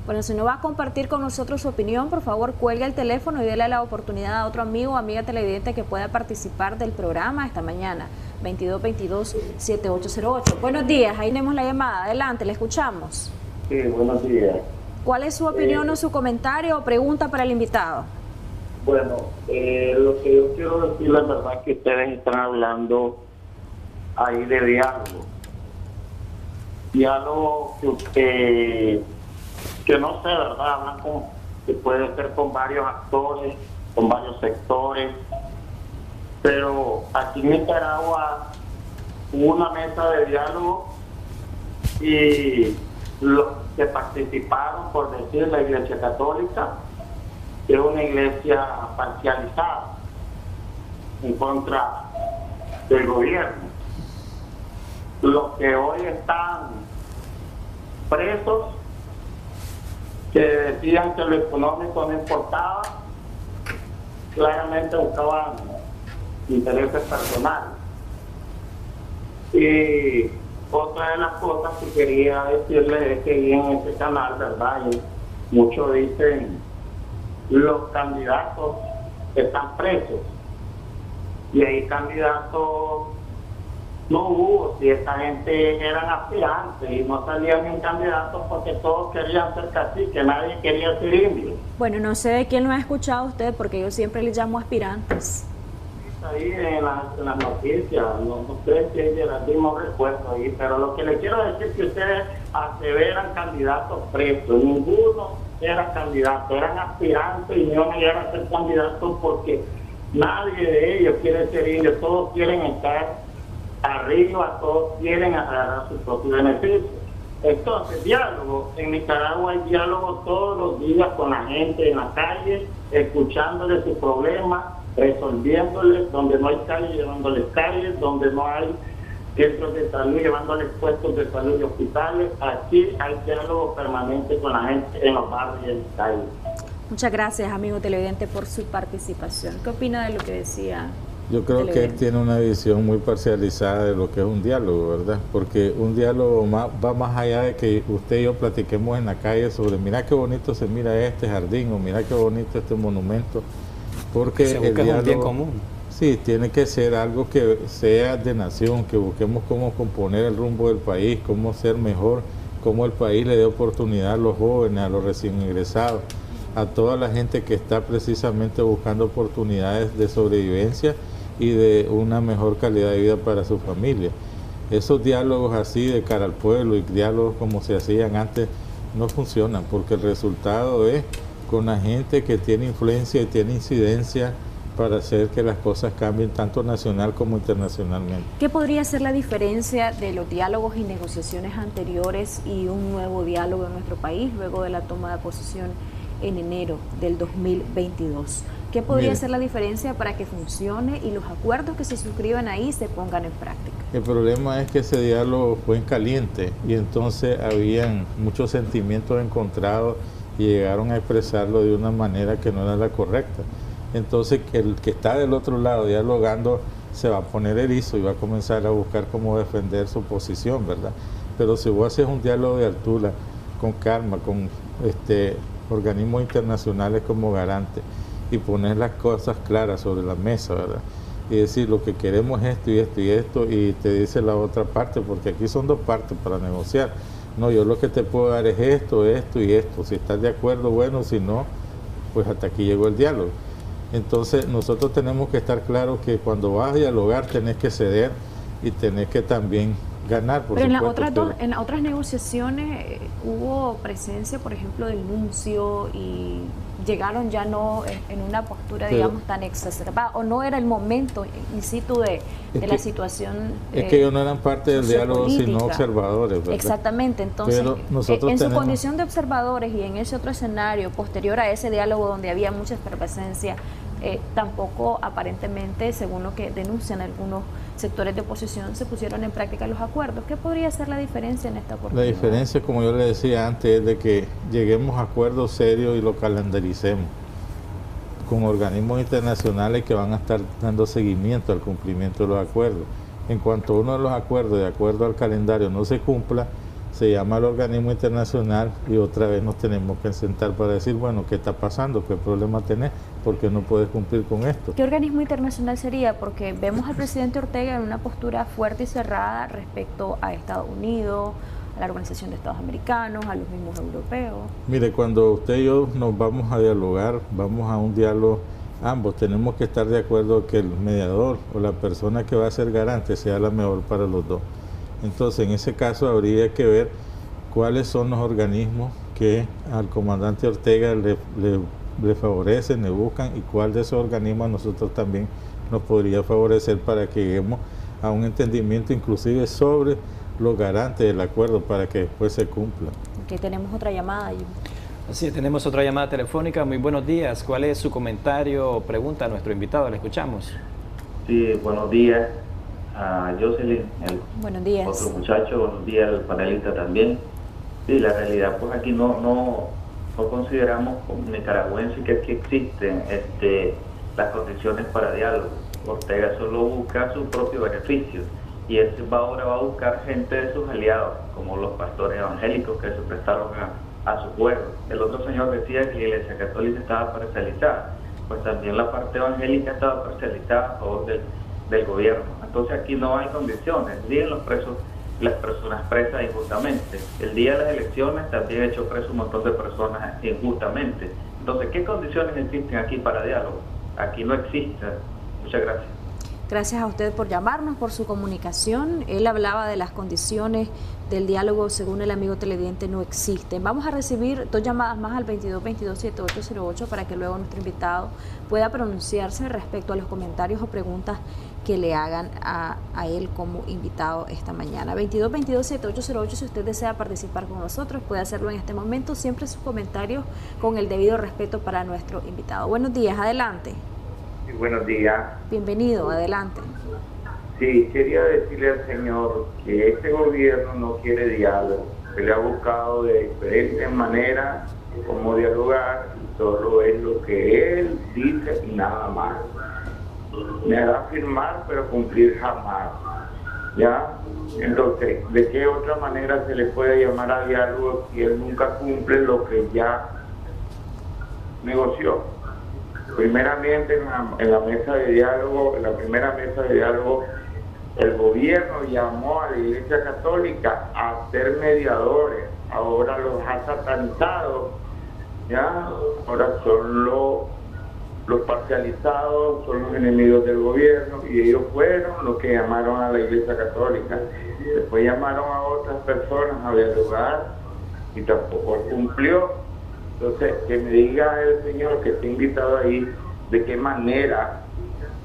Bueno, si no va a compartir con nosotros su opinión, por favor cuelgue el teléfono y déle la oportunidad a otro amigo o amiga televidente que pueda participar del programa esta mañana. 2222-7808. Buenos días, ahí tenemos la llamada. Adelante, le escuchamos. Sí, buenos días. ¿Cuál es su opinión o su comentario o pregunta para el invitado? Bueno, lo que yo quiero decir, la verdad, que ustedes están hablando ahí de diálogo. diálogo que no sé, ¿verdad? Hablan que puede ser con varios actores, con varios sectores, pero aquí en Nicaragua hubo una mesa de diálogo y los que participaron, por decir, la Iglesia Católica, es una iglesia parcializada en contra del gobierno. Los que hoy están presos, que decían que lo económico no importaba, claramente buscaban intereses personales. Y otra de las cosas que quería decirles es que vi en este canal, ¿verdad? Y muchos dicen, los candidatos están presos. Y hay candidatos, no hubo, si esta gente eran aspirantes y no salían en candidatos porque todos querían ser caciques, nadie quería ser indio. Bueno, no sé de quién lo ha escuchado usted, porque yo siempre le llamo aspirantes. Ahí en las noticias, no sé si hay el mismo recuerdo ahí, pero lo que le quiero decir es que ustedes aseveran candidatos presos, ninguno era candidato, eran aspirantes y no llegaron a ser candidatos porque nadie de ellos quiere ser indio, todos quieren estar arriba, todos quieren agarrar su propio beneficio. Entonces, diálogo, en Nicaragua hay diálogo todos los días con la gente en la calle, escuchándole sus problemas, resolviéndoles, donde no hay calle, llevándoles calles, donde no hay centros de salud, llevándoles puestos de salud y hospitales. Aquí hay diálogo permanente con la gente en los barrios y en las calles. Muchas gracias, amigo televidente, por su participación. ¿Qué opina de lo que decía? Yo creo que él tiene una visión muy parcializada de lo que es un diálogo, ¿verdad? Porque un diálogo va más allá de que usted y yo platiquemos en la calle sobre mira qué bonito se mira este jardín o mira qué bonito este monumento. Porque se busca un bien común. Sí, tiene que ser algo que sea de nación, que busquemos cómo componer el rumbo del país, cómo ser mejor, cómo el país le dé oportunidad a los jóvenes, a los recién ingresados, a toda la gente que está precisamente buscando oportunidades de sobrevivencia y de una mejor calidad de vida para su familia. Esos diálogos así de cara al pueblo y diálogos como se hacían antes no funcionan, porque el resultado es con la gente que tiene influencia y tiene incidencia para hacer que las cosas cambien tanto nacional como internacionalmente. ¿Qué podría ser la diferencia de los diálogos y negociaciones anteriores y un nuevo diálogo en nuestro país luego de la toma de posesión en enero del 2022? ¿Qué podría ser la diferencia para que funcione y los acuerdos que se suscriban ahí se pongan en práctica? El problema es que ese diálogo fue en caliente y entonces habían muchos sentimientos encontrados y llegaron a expresarlo de una manera que no era la correcta. Entonces el que está del otro lado dialogando se va a poner erizo y va a comenzar a buscar cómo defender su posición, ¿verdad? Pero si vos haces un diálogo de altura, con calma, con organismos internacionales como garante y poner las cosas claras sobre la mesa, ¿verdad? Y decir lo que queremos es esto y esto y esto, y te dice la otra parte, porque aquí son dos partes para negociar. No, yo lo que te puedo dar es esto, esto y esto. Si estás de acuerdo, bueno, si no, pues hasta aquí llegó el diálogo. Entonces nosotros tenemos que estar claros que cuando vas a dialogar tenés que ceder y tenés que también ganar. Pero en las otras negociaciones hubo presencia, por ejemplo, del nuncio y llegaron ya no en una postura, digamos, tan exacerbada, o no era el momento in situ de la situación. Es que ellos no eran parte del diálogo, sino observadores, ¿verdad? Exactamente, entonces, en su condición de observadores y en ese otro escenario posterior a ese diálogo donde había mucha efervescencia, tampoco aparentemente, según lo que denuncian algunos sectores de oposición, se pusieron en práctica los acuerdos. ¿Qué podría ser la diferencia en esta oportunidad? La diferencia, como yo le decía antes, es de que lleguemos a acuerdos serios y lo calendaricemos con organismos internacionales que van a estar dando seguimiento al cumplimiento de los acuerdos. En cuanto uno de los acuerdos, de acuerdo al calendario, no se cumpla, se llama al organismo internacional y otra vez nos tenemos que sentar para decir, bueno, ¿qué está pasando? ¿Qué problema tenés? ¿Por qué no puedes cumplir con esto? ¿Qué organismo internacional sería? Porque vemos al presidente Ortega en una postura fuerte y cerrada respecto a Estados Unidos, a la Organización de Estados Americanos, a los mismos europeos. Mire, cuando usted y yo nos vamos a dialogar, vamos a un diálogo, ambos tenemos que estar de acuerdo que el mediador o la persona que va a ser garante sea la mejor para los dos. Entonces, en ese caso habría que ver cuáles son los organismos que al comandante Ortega le favorecen, le buscan, y cuál de esos organismos a nosotros también nos podría favorecer para que lleguemos a un entendimiento inclusive sobre los garantes del acuerdo para que después se cumpla. Que tenemos otra llamada. Así, tenemos otra llamada telefónica. Muy buenos días. ¿Cuál es su comentario o pregunta a nuestro invitado? Le escuchamos. Sí, buenos días a Jocelyn, el buenos días. Otro muchacho, buenos días al panelista también. Sí, la realidad pues aquí no consideramos como nicaragüenses que aquí existen las condiciones para diálogo. Ortega solo busca su propio beneficio y él ahora va a buscar gente de sus aliados, como los pastores evangélicos que se prestaron a su juego. El otro señor decía que la Iglesia Católica estaba parcializada, pues también la parte evangélica estaba parcializada a favor del gobierno. Entonces aquí no hay condiciones, siguen los presos, las personas presas injustamente. El día de las elecciones también he hecho preso un montón de personas injustamente. Entonces, ¿qué condiciones existen aquí para diálogo? Aquí no existen. Muchas gracias. Gracias a usted por llamarnos, por su comunicación. Él hablaba de las condiciones del diálogo, según el amigo televidente, no existen. Vamos a recibir 2 llamadas más al 2222-7808 para que luego nuestro invitado pueda pronunciarse respecto a los comentarios o preguntas que le hagan a él como invitado esta mañana. 2222-7808, si usted desea participar con nosotros, puede hacerlo en este momento, siempre sus comentarios con el debido respeto para nuestro invitado. Buenos días, adelante. Sí, buenos días. Bienvenido, adelante. Sí, quería decirle al señor que este gobierno no quiere diálogo. Se le ha buscado de diferentes maneras cómo dialogar, y solo es lo que él dice y nada más. Me hará firmar, pero cumplir jamás. ¿Ya? Entonces, ¿de qué otra manera se le puede llamar a diálogo si él nunca cumple lo que ya negoció? Primeramente, en la mesa de diálogo, en la primera mesa de diálogo, el gobierno llamó a la Iglesia Católica a ser mediadores. Ahora los ha satanizado, ¿ya? Ahora son los parcializados, son los enemigos del gobierno, y ellos fueron los que llamaron a la Iglesia Católica. Después llamaron a otras personas a dialogar y tampoco cumplió. Entonces, que me diga el señor que está invitado ahí de qué manera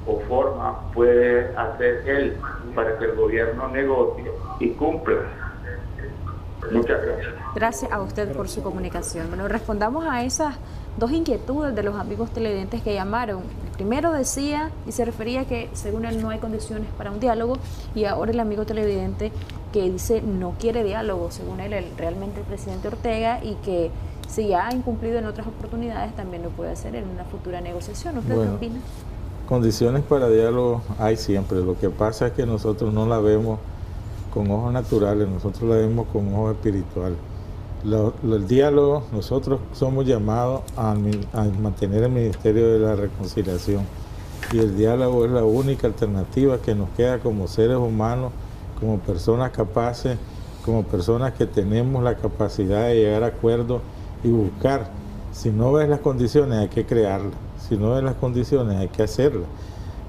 o forma puede hacer él para que el gobierno negocie y cumpla. Muchas gracias. Gracias a usted por su comunicación. Bueno, respondamos a esas 2 inquietudes de los amigos televidentes que llamaron. El primero decía y se refería a que según él no hay condiciones para un diálogo, y ahora el amigo televidente que dice no quiere diálogo, según él realmente el presidente Ortega, y que si ya ha incumplido en otras oportunidades también lo puede hacer en una futura negociación. ¿Usted qué opina? Condiciones para diálogo hay siempre. Lo que pasa es que nosotros no la vemos con ojos naturales, nosotros la vemos con ojos espirituales. El diálogo, nosotros somos llamados a mantener el Ministerio de la Reconciliación, y el diálogo es la única alternativa que nos queda como seres humanos, como personas capaces, como personas que tenemos la capacidad de llegar a acuerdos y buscar. Si no ves las condiciones hay que crearlas, si no ves las condiciones hay que hacerlas.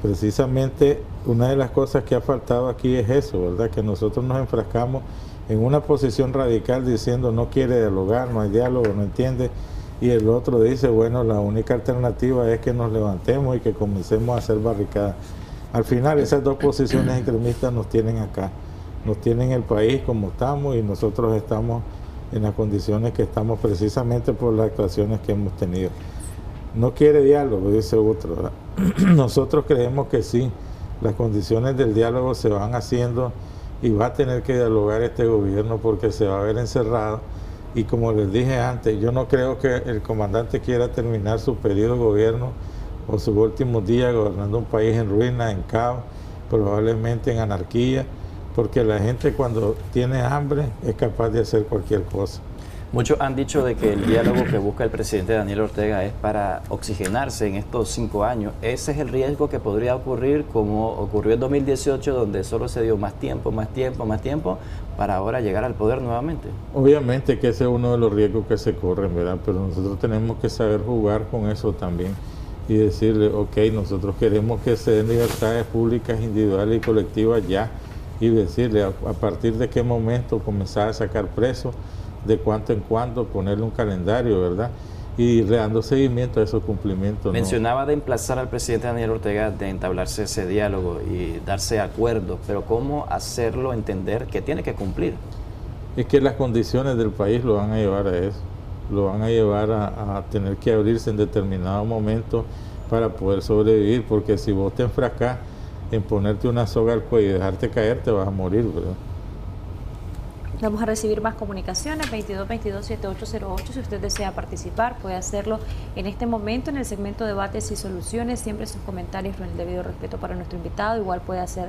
Precisamente una de las cosas que ha faltado aquí es eso, ¿verdad? Que nosotros nos enfrascamos en una posición radical diciendo no quiere dialogar, no hay diálogo, no entiende, y el otro dice, bueno, la única alternativa es que nos levantemos y que comencemos a hacer barricadas. Al final esas 2 posiciones extremistas nos tienen acá, nos tienen el país como estamos, y nosotros estamos en las condiciones que estamos precisamente por las actuaciones que hemos tenido. No quiere diálogo, dice otro, ¿verdad? Nosotros creemos que sí, las condiciones del diálogo se van haciendo, y va a tener que dialogar este gobierno porque se va a ver encerrado. Y como les dije antes, yo no creo que el comandante quiera terminar su periodo de gobierno o sus últimos días gobernando un país en ruinas, en caos, probablemente en anarquía, porque la gente cuando tiene hambre es capaz de hacer cualquier cosa. Muchos han dicho de que el diálogo que busca el presidente Daniel Ortega es para oxigenarse en estos 5 años. Ese es el riesgo que podría ocurrir, como ocurrió en 2018, donde solo se dio más tiempo, para ahora llegar al poder nuevamente. Obviamente que ese es uno de los riesgos que se corren, ¿verdad? Pero nosotros tenemos que saber jugar con eso también y decirle, ok, nosotros queremos que se den libertades públicas, individuales y colectivas ya, y decirle a partir de qué momento comenzar a sacar presos, de cuánto en cuánto, ponerle un calendario, ¿verdad? Y dando seguimiento a esos cumplimientos. Mencionaba de emplazar al presidente Daniel Ortega de entablarse ese diálogo y darse acuerdos, pero ¿cómo hacerlo entender que tiene que cumplir? Es que las condiciones del país lo van a llevar a eso, lo van a llevar a tener que abrirse en determinado momento para poder sobrevivir, porque si vos te enfrascás en ponerte una soga al cuello y dejarte caer, te vas a morir, ¿verdad? Vamos a recibir más comunicaciones, 2222-7808. Si usted desea participar, puede hacerlo en este momento en el segmento Debates y Soluciones. Siempre sus comentarios con el debido respeto para nuestro invitado. Igual puede hacer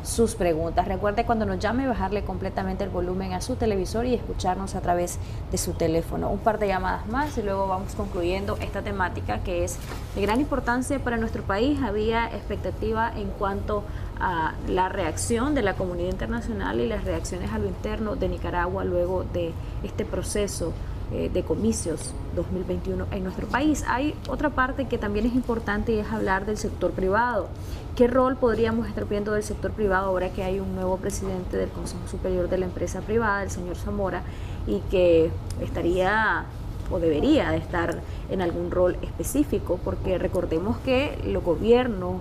sus preguntas. Recuerde, cuando nos llame, bajarle completamente el volumen a su televisor y escucharnos a través de su teléfono. Un par de llamadas más y luego vamos concluyendo esta temática que es de gran importancia para nuestro país. Había expectativa en cuanto a la reacción de la comunidad internacional y las reacciones a lo interno de Nicaragua luego de este proceso de comicios 2021 en nuestro país. Hay otra parte que también es importante y es hablar del sector privado. ¿Qué rol podríamos estar viendo del sector privado ahora que hay un nuevo presidente del Consejo Superior de la Empresa Privada, el señor Zamora, y que estaría o debería de estar en algún rol específico? Porque recordemos que los gobiernos,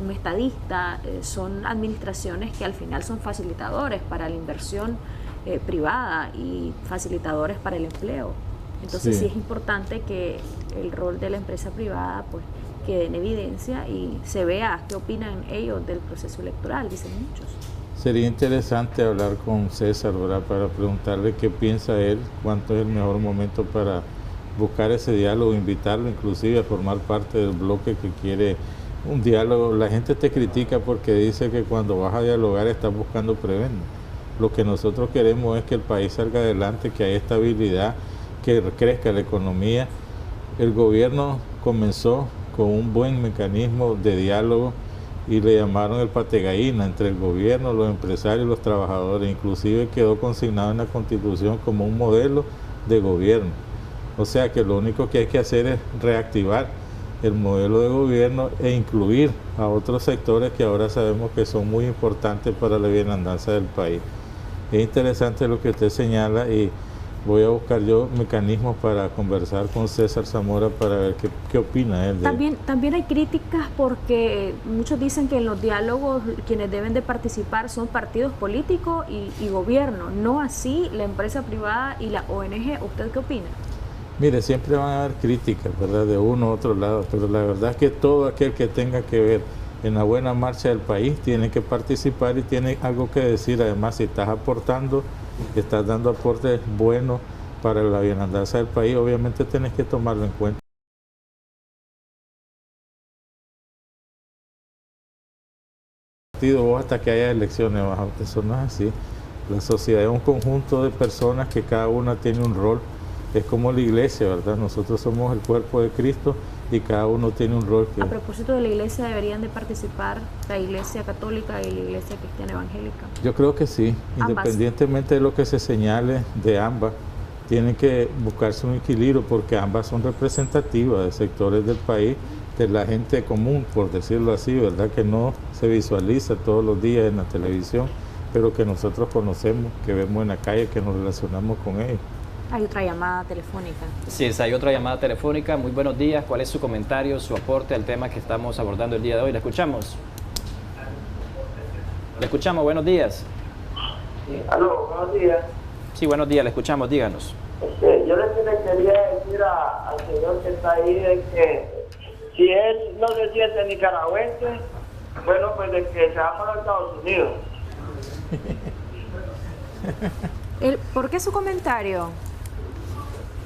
un estadista, son administraciones que al final son facilitadores para la inversión privada y facilitadores para el empleo. Entonces sí es importante que el rol de la empresa privada pues quede en evidencia y se vea qué opinan ellos del proceso electoral, dicen muchos. Sería interesante hablar con César, ¿verdad?, para preguntarle qué piensa él, cuánto es el mejor momento para buscar ese diálogo, invitarlo inclusive a formar parte del bloque que quiere un diálogo. La gente te critica porque dice que cuando vas a dialogar estás buscando prebenda. Lo que nosotros queremos es que el país salga adelante, que haya estabilidad, que crezca la economía. El gobierno comenzó con un buen mecanismo de diálogo y le llamaron el pategallina entre el gobierno, los empresarios y los trabajadores. Inclusive quedó consignado en la Constitución como un modelo de gobierno. O sea que lo único que hay que hacer es reactivar el modelo de gobierno e incluir a otros sectores que ahora sabemos que son muy importantes para la bienandanza del país. Es interesante lo que usted señala y voy a buscar yo mecanismos para conversar con César Zamora para ver qué opina él. También hay críticas porque muchos dicen que en los diálogos quienes deben de participar son partidos políticos y gobierno, no así la empresa privada y la ONG. ¿Usted qué opina? Mire, siempre van a haber críticas, ¿verdad?, de uno u otro lado, pero la verdad es que todo aquel que tenga que ver en la buena marcha del país tiene que participar y tiene algo que decir. Además, si estás aportando, estás dando aportes buenos para la bienandanza del país, obviamente tienes que tomarlo en cuenta. Vos hasta que haya elecciones, eso no es así. La sociedad es un conjunto de personas que cada una tiene un rol. Es como la iglesia, ¿verdad? Nosotros somos el cuerpo de Cristo y cada uno tiene un rol que... A propósito de la iglesia, ¿deberían de participar la iglesia católica y la iglesia cristiana evangélica? Yo creo que sí, independientemente de lo que se señale de ambas, tienen que buscarse un equilibrio porque ambas son representativas de sectores del país, de la gente común, por decirlo así, ¿verdad?, que no se visualiza todos los días en la televisión, pero que nosotros conocemos, que vemos en la calle, que nos relacionamos con ellos. Hay otra llamada telefónica. Sí, hay otra llamada telefónica. Muy buenos días. ¿Cuál es su comentario, su aporte al tema que estamos abordando el día de hoy? ¿Le escuchamos? ¿Le escuchamos? Buenos días. Aló, buenos días. Sí, buenos días. Le escuchamos. Díganos. Yo le quería decir al señor que está ahí de que si él no se siente nicaragüense, bueno, pues de que se va para Estados Unidos. ¿Por qué su comentario?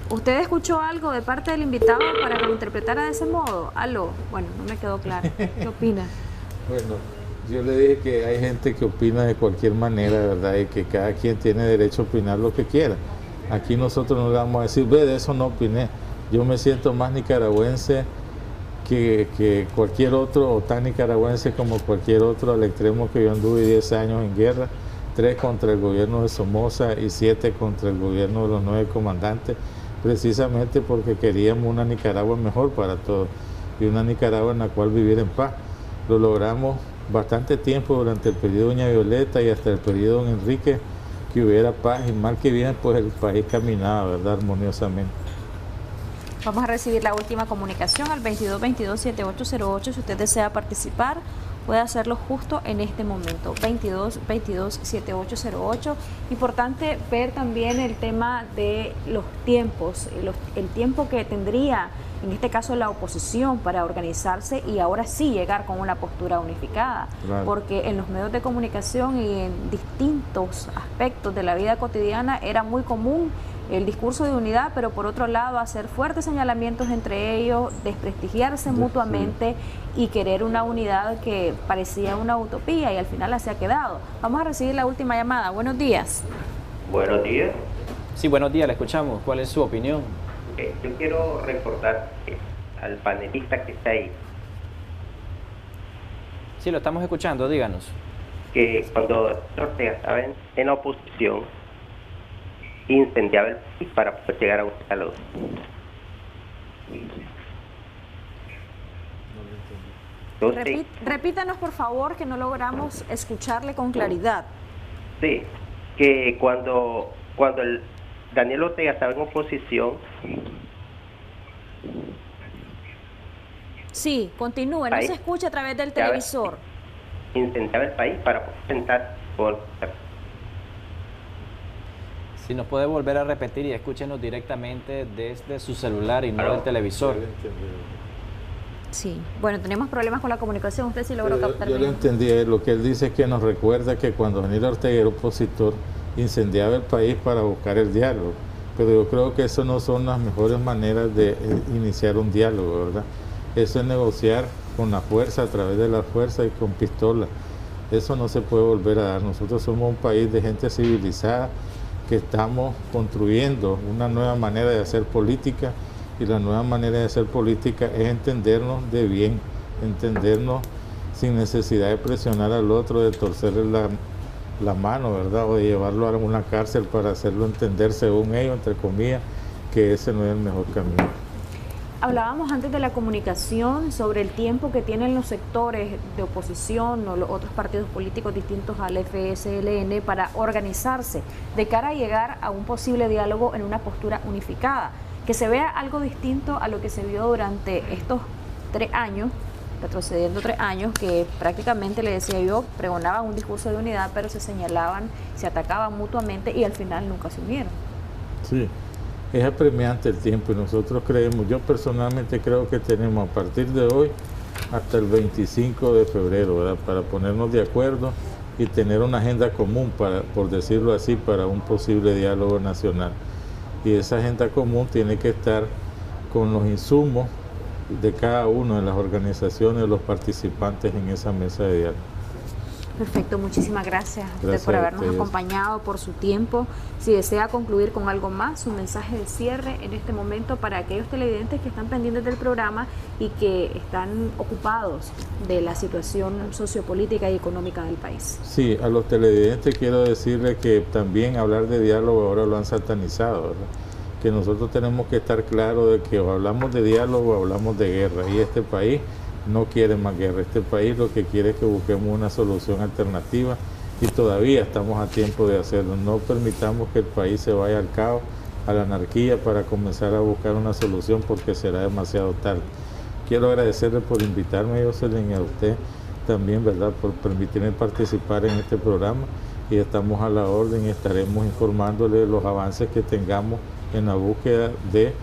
¿Usted escuchó algo de parte del invitado para que lo interpretara de ese modo? Aló, bueno, no me quedó claro. ¿Qué opina? Bueno, yo le dije que hay gente que opina de cualquier manera, ¿verdad? Y que cada quien tiene derecho a opinar lo que quiera. Aquí nosotros no le vamos a decir, ve, de eso no opiné. Yo me siento más nicaragüense que cualquier otro, o tan nicaragüense como cualquier otro, al extremo que yo anduve 10 años en guerra, 3 contra el gobierno de Somoza y 7 contra el gobierno de los 9 comandantes, precisamente porque queríamos una Nicaragua mejor para todos y una Nicaragua en la cual vivir en paz. Lo logramos bastante tiempo durante el periodo de doña Violeta y hasta el periodo de don Enrique, que hubiera paz, y mal que bien, pues el país caminaba, ¿verdad?, armoniosamente. Vamos a recibir la última comunicación al 2222-7808. Si usted desea participar, puede hacerlo justo en este momento, 2222-7808. Importante ver también el tema de los tiempos, el tiempo que tendría, en este caso, la oposición para organizarse y ahora sí llegar con una postura unificada. Claro. Porque en los medios de comunicación y en distintos aspectos de la vida cotidiana era muy común el discurso de unidad, pero por otro lado hacer fuertes señalamientos entre ellos, desprestigiarse mutuamente y querer una unidad que parecía una utopía y al final así ha quedado. Vamos a recibir la última llamada. Buenos días. Buenos días. Sí, buenos días, le escuchamos. ¿Cuál es su opinión? Yo quiero recordar al panelista que está ahí. Sí, lo estamos escuchando, díganos. Que cuando Ortega estaba en la oposición, incendiaba el país para poder llegar a un salud. Repítanos, por favor, que no logramos escucharle con claridad. Sí, que cuando el Daniel Ortega estaba en oposición. Sí, continúe, no se escucha a través del televisor. Incendiaba el país para poder sentar por... Si nos puede volver a repetir y escúchenos directamente desde su celular y no del televisor. Sí, bueno, tenemos problemas con la comunicación, usted sí logró captar. Yo lo entendí, lo que él dice es que nos recuerda que cuando Daniel Ortega era opositor, incendiaba el país para buscar el diálogo, pero yo creo que eso no son las mejores maneras de iniciar un diálogo, ¿verdad? Eso es negociar con la fuerza, a través de la fuerza y con pistola. Eso no se puede volver a dar. Nosotros somos un país de gente civilizada, que estamos construyendo una nueva manera de hacer política, y la nueva manera de hacer política es entendernos de bien, entendernos sin necesidad de presionar al otro, de torcerle la mano, ¿verdad?, o de llevarlo a una cárcel para hacerlo entender, según ellos, entre comillas, que ese no es el mejor camino. Hablábamos antes de la comunicación sobre el tiempo que tienen los sectores de oposición o los otros partidos políticos distintos al FSLN para organizarse de cara a llegar a un posible diálogo en una postura unificada, que se vea algo distinto a lo que se vio durante estos 3 años, retrocediendo 3 años, que prácticamente, le decía yo, pregonaban un discurso de unidad, pero se señalaban, se atacaban mutuamente y al final nunca se unieron. Sí. Es apremiante el tiempo y nosotros creemos, yo personalmente creo que tenemos a partir de hoy hasta el 25 de febrero, ¿verdad?, para ponernos de acuerdo y tener una agenda común, por decirlo así, para un posible diálogo nacional. Y esa agenda común tiene que estar con los insumos de cada uno de las organizaciones, de los participantes en esa mesa de diálogo. Perfecto, muchísimas gracias a usted por habernos acompañado, por su tiempo. Si desea concluir con algo más, un mensaje de cierre en este momento para aquellos televidentes que están pendientes del programa y que están ocupados de la situación sociopolítica y económica del país. Sí, a los televidentes quiero decirles que también hablar de diálogo ahora lo han satanizado, ¿verdad?, que nosotros tenemos que estar claros de que o hablamos de diálogo o hablamos de guerra, y este país no quiere más guerra. Este país lo que quiere es que busquemos una solución alternativa y todavía estamos a tiempo de hacerlo. No permitamos que el país se vaya al caos, a la anarquía, para comenzar a buscar una solución, porque será demasiado tarde. Quiero agradecerle por invitarme, Jocelyn, y a usted también, ¿verdad?, por permitirme participar en este programa, y estamos a la orden y estaremos informándole de los avances que tengamos en la búsqueda de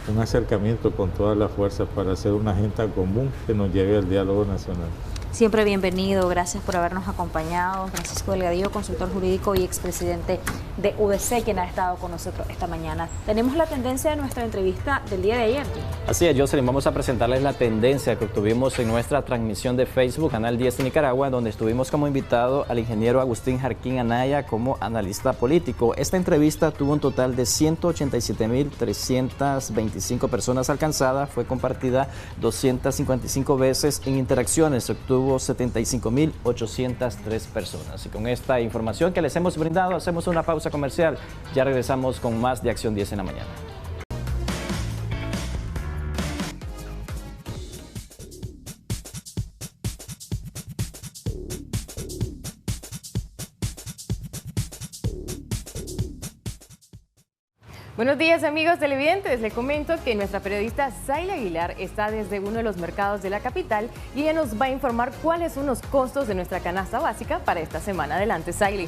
un acercamiento con todas las fuerzas para hacer una agenda común que nos lleve al diálogo nacional. Siempre bienvenido, gracias por habernos acompañado. Francisco Delgadillo, consultor jurídico y expresidente de UDC, quien ha estado con nosotros esta mañana. Tenemos la tendencia de nuestra entrevista del día de ayer. Así es, Jocelyn, vamos a presentarles la tendencia que obtuvimos en nuestra transmisión de Facebook, Canal 10 de Nicaragua, donde estuvimos como invitado al ingeniero Agustín Jarquín Anaya como analista político. Esta entrevista tuvo un total de 187.325 personas alcanzadas, fue compartida 255 veces en interacciones, obtuvo 75.803 personas. Y con esta información que les hemos brindado, hacemos una pausa comercial. Ya regresamos con más de Acción 10 en la mañana. Buenos días, amigos televidentes. Les comento que nuestra periodista Saily Aguilar está desde uno de los mercados de la capital y ella nos va a informar cuáles son los costos de nuestra canasta básica para esta semana. Adelante, Saily.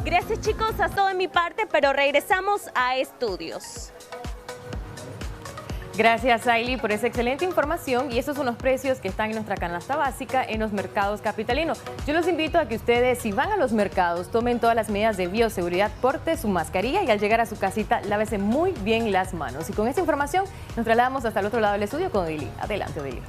Gracias, chicos, es todo de mi parte, pero regresamos a estudios. Gracias, Saily, por esa excelente información, y estos son los precios que están en nuestra canasta básica en los mercados capitalinos. Yo los invito a que ustedes, si van a los mercados, tomen todas las medidas de bioseguridad, porte su mascarilla y al llegar a su casita, lávese muy bien las manos. Y con esta información nos trasladamos hasta el otro lado del estudio con Odili. Adelante, Odili.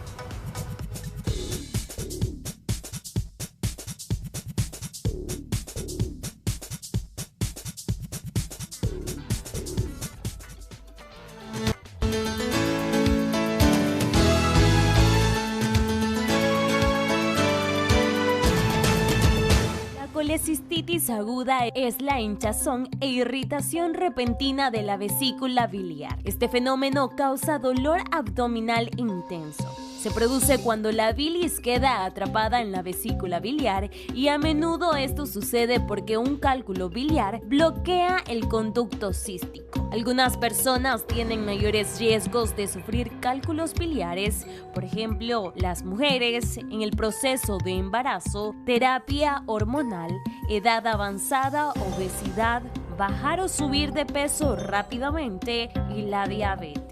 La colecistitis aguda es la hinchazón e irritación repentina de la vesícula biliar. Este fenómeno causa dolor abdominal intenso. Se produce cuando la bilis queda atrapada en la vesícula biliar y a menudo esto sucede porque un cálculo biliar bloquea el conducto cístico. Algunas personas tienen mayores riesgos de sufrir cálculos biliares, por ejemplo, las mujeres en el proceso de embarazo, terapia hormonal, edad avanzada, obesidad, bajar o subir de peso rápidamente y la diabetes.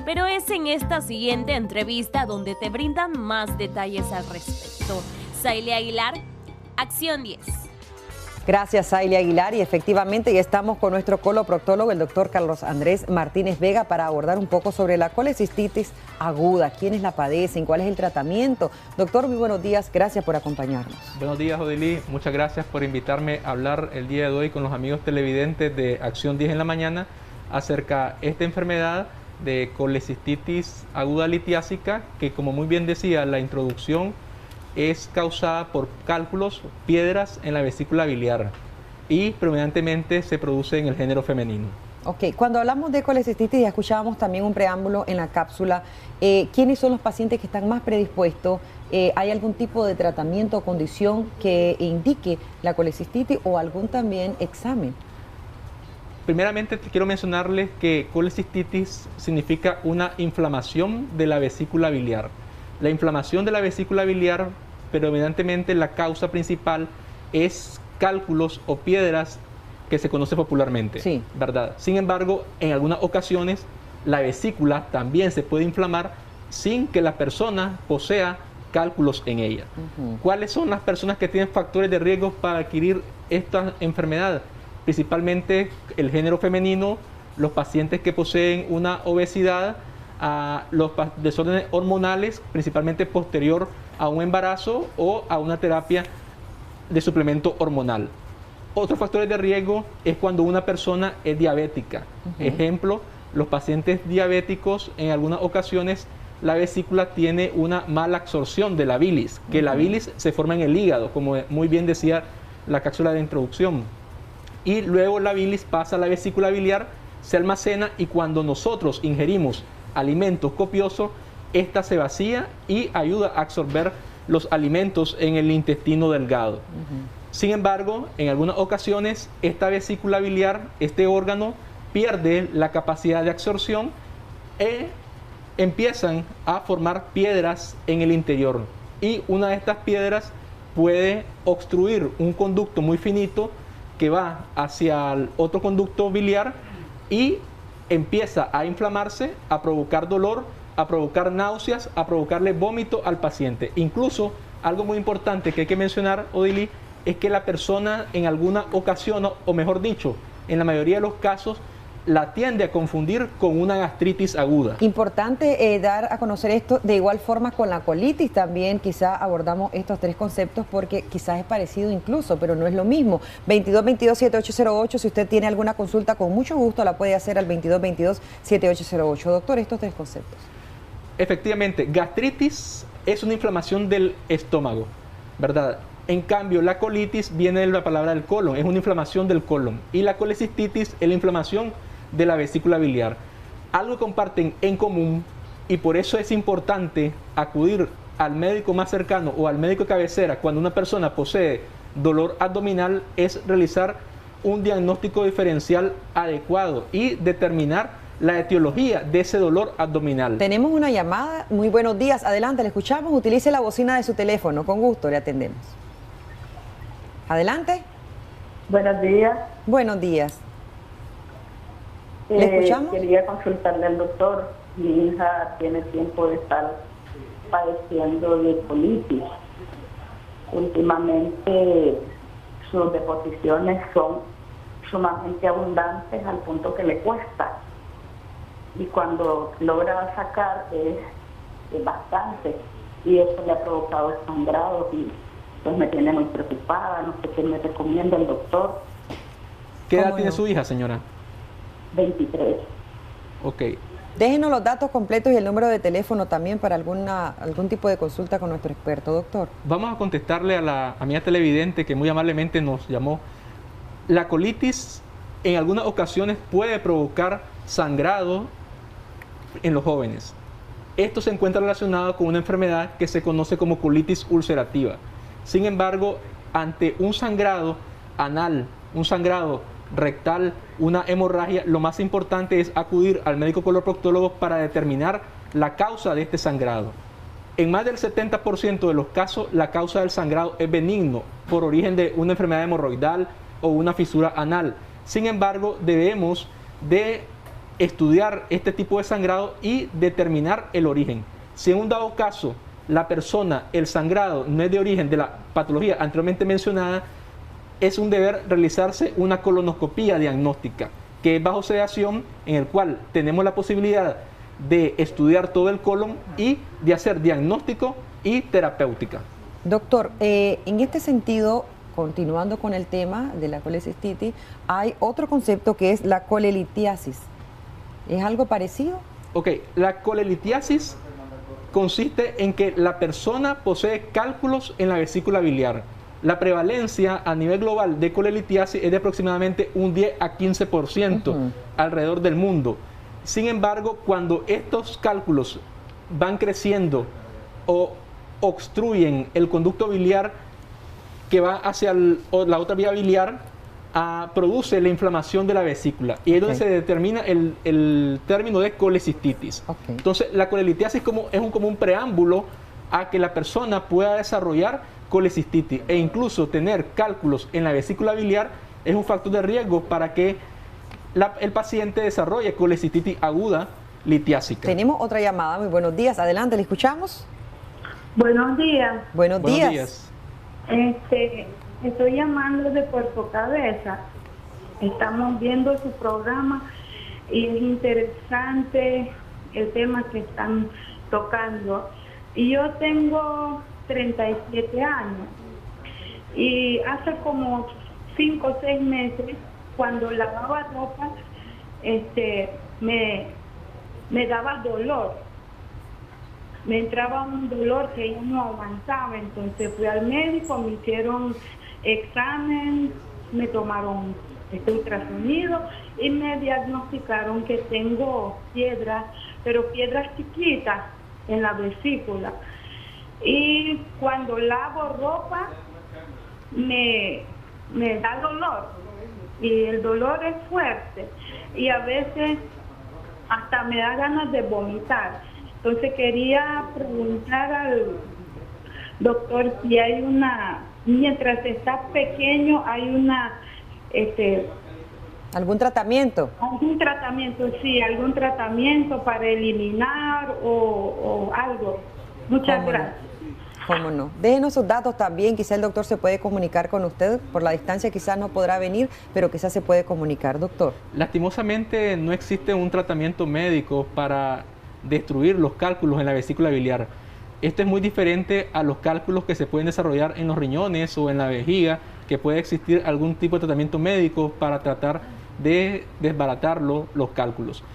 Pero es en esta siguiente entrevista donde te brindan más detalles al respecto. Saily Aguilar, Acción 10. Gracias, Saily Aguilar, y efectivamente ya estamos con nuestro coloproctólogo, el doctor Carlos Andrés Martínez Vega, para abordar un poco sobre la colecistitis aguda, quiénes la padecen, cuál es el tratamiento. Doctor, muy buenos días, gracias por acompañarnos. Buenos días, Odili, muchas gracias por invitarme a hablar el día de hoy con los amigos televidentes de Acción 10 en la mañana acerca de esta enfermedad de colecistitis aguda litiásica, que como muy bien decía la introducción, es causada por cálculos, piedras en la vesícula biliar y predominantemente se produce en el género femenino. Ok, cuando hablamos de colecistitis, ya escuchábamos también un preámbulo en la cápsula. ¿Quiénes son los pacientes que están más predispuestos? ¿Hay algún tipo de tratamiento o condición que indique la colecistitis o algún también examen? Primeramente quiero mencionarles que colecistitis significa una inflamación de la vesícula biliar. La inflamación de la vesícula biliar, predominantemente la causa principal es cálculos o piedras que se conoce popularmente, sí, ¿verdad? Sin embargo, en algunas ocasiones la vesícula también se puede inflamar sin que la persona posea cálculos en ella. ¿Cuáles son las personas que tienen factores de riesgo para adquirir esta enfermedad? Principalmente el género femenino, los pacientes que poseen una obesidad, los desórdenes hormonales, principalmente posterior a un embarazo o a una terapia de suplemento hormonal. Otros factores de riesgo es cuando una persona es diabética. Ejemplo, los pacientes diabéticos, en algunas ocasiones la vesícula tiene una mala absorción de la bilis, que la bilis se forma en el hígado, como muy bien decía la cápsula de introducción. Y luego la bilis pasa a la vesícula biliar, se almacena y cuando nosotros ingerimos alimentos copiosos, esta se vacía y ayuda a absorber los alimentos en el intestino delgado. Sin embargo, en algunas ocasiones, esta vesícula biliar, este órgano, pierde la capacidad de absorción e empiezan a formar piedras en el interior. Y una de estas piedras puede obstruir un conducto muy finito que va hacia el otro conducto biliar y empieza a inflamarse, a provocar dolor, a provocar náuseas, a provocarle vómito al paciente. Incluso, algo muy importante que hay que mencionar, Odili, es que la persona en alguna ocasión, o mejor dicho, en la mayoría de los casos, la tiende a confundir con una gastritis aguda. Importante dar a conocer esto, de igual forma con la colitis también, quizá abordamos estos tres conceptos porque quizás es parecido incluso, pero no es lo mismo. 2222-7808, si usted tiene alguna consulta, con mucho gusto la puede hacer al 2222-7808. Doctor, estos tres conceptos. Efectivamente, gastritis es una inflamación del estómago, ¿verdad? En cambio, la colitis viene de la palabra del colon, es una inflamación del colon. Y la colecistitis es la inflamación de la vesícula biliar. Algo que comparten en común y por eso es importante acudir al médico más cercano o al médico de cabecera cuando una persona posee dolor abdominal es realizar un diagnóstico diferencial adecuado y determinar la etiología de ese dolor abdominal. Tenemos una llamada. Muy buenos días. Adelante, le escuchamos. Utilice la bocina de su teléfono. Con gusto le atendemos. Adelante. Buenos días. Buenos días. ¿Le escuchamos? Quería consultarle al doctor. Mi hija tiene tiempo de estar padeciendo de colitis. Últimamente sus deposiciones son sumamente abundantes al punto que le cuesta. Y cuando logra sacar es bastante. Y eso le ha provocado sangrados y pues me tiene muy preocupada. No sé qué me recomienda el doctor. ¿Qué edad tiene su hija, señora? 23. Ok. Déjenos los datos completos y el número de teléfono también para algún tipo de consulta con nuestro experto, doctor. Vamos a contestarle a la amiga televidente que muy amablemente nos llamó. La colitis en algunas ocasiones puede provocar sangrado en los jóvenes. Esto se encuentra relacionado con una enfermedad que se conoce como colitis ulcerativa. Sin embargo, ante un sangrado anal, un sangrado rectal, una hemorragia, lo más importante es acudir al médico coloproctólogo para determinar la causa de este sangrado. En más del 70% de los casos, la causa del sangrado es benigno por origen de una enfermedad hemorroidal o una fisura anal. Sin embargo, debemos de estudiar este tipo de sangrado y determinar el origen. Si en un dado caso la persona, el sangrado no es de origen de la patología anteriormente mencionada, es un deber realizarse una colonoscopía diagnóstica, que es bajo sedación, en el cual tenemos la posibilidad de estudiar todo el colon y de hacer diagnóstico y terapéutica. Doctor, en este sentido, continuando con el tema de la colecistitis, hay otro concepto que es la colelitiasis. ¿Es algo parecido? Ok, la colelitiasis consiste en que la persona posee cálculos en la vesícula biliar. La prevalencia a nivel global de colelitiasis es de aproximadamente un 10 a 15% alrededor del mundo. Sin embargo, cuando estos cálculos van creciendo o obstruyen el conducto biliar que va hacia la otra vía biliar, produce la inflamación de la vesícula. Y es donde se determina el término de colecistitis. Entonces, la colelitiasis es como un preámbulo a que la persona pueda desarrollar colecistitis, e incluso tener cálculos en la vesícula biliar es un factor de riesgo para que el paciente desarrolle colecistitis aguda litiásica. Tenemos otra llamada. Muy buenos días. Adelante, ¿le escuchamos? Buenos días. Buenos días. Estoy llamando de Puerto Cabeza. Estamos viendo su programa y es interesante el tema que están tocando. Y yo tengo 37 años y hace como 5 o 6 meses, cuando lavaba ropa, me daba dolor, me entraba un dolor que yo no aguantaba. Entonces fui al médico, me hicieron examen, me tomaron ultrasonido y me diagnosticaron que tengo piedras, pero piedras chiquitas en la vesícula. Y cuando lavo ropa me da dolor y el dolor es fuerte y a veces hasta me da ganas de vomitar. Entonces quería preguntar al doctor si hay mientras está pequeño, hay ¿algún tratamiento? Algún tratamiento, sí, algún tratamiento para eliminar o algo. Muchas gracias. ¿Cómo no? Déjenos sus datos también, quizá el doctor se puede comunicar con usted. Por la distancia quizás no podrá venir, pero quizás se puede comunicar, doctor. Lastimosamente no existe un tratamiento médico para destruir los cálculos en la vesícula biliar. Esto es muy diferente a los cálculos que se pueden desarrollar en los riñones o en la vejiga, que puede existir algún tipo de tratamiento médico para tratar de desbaratar los cálculos.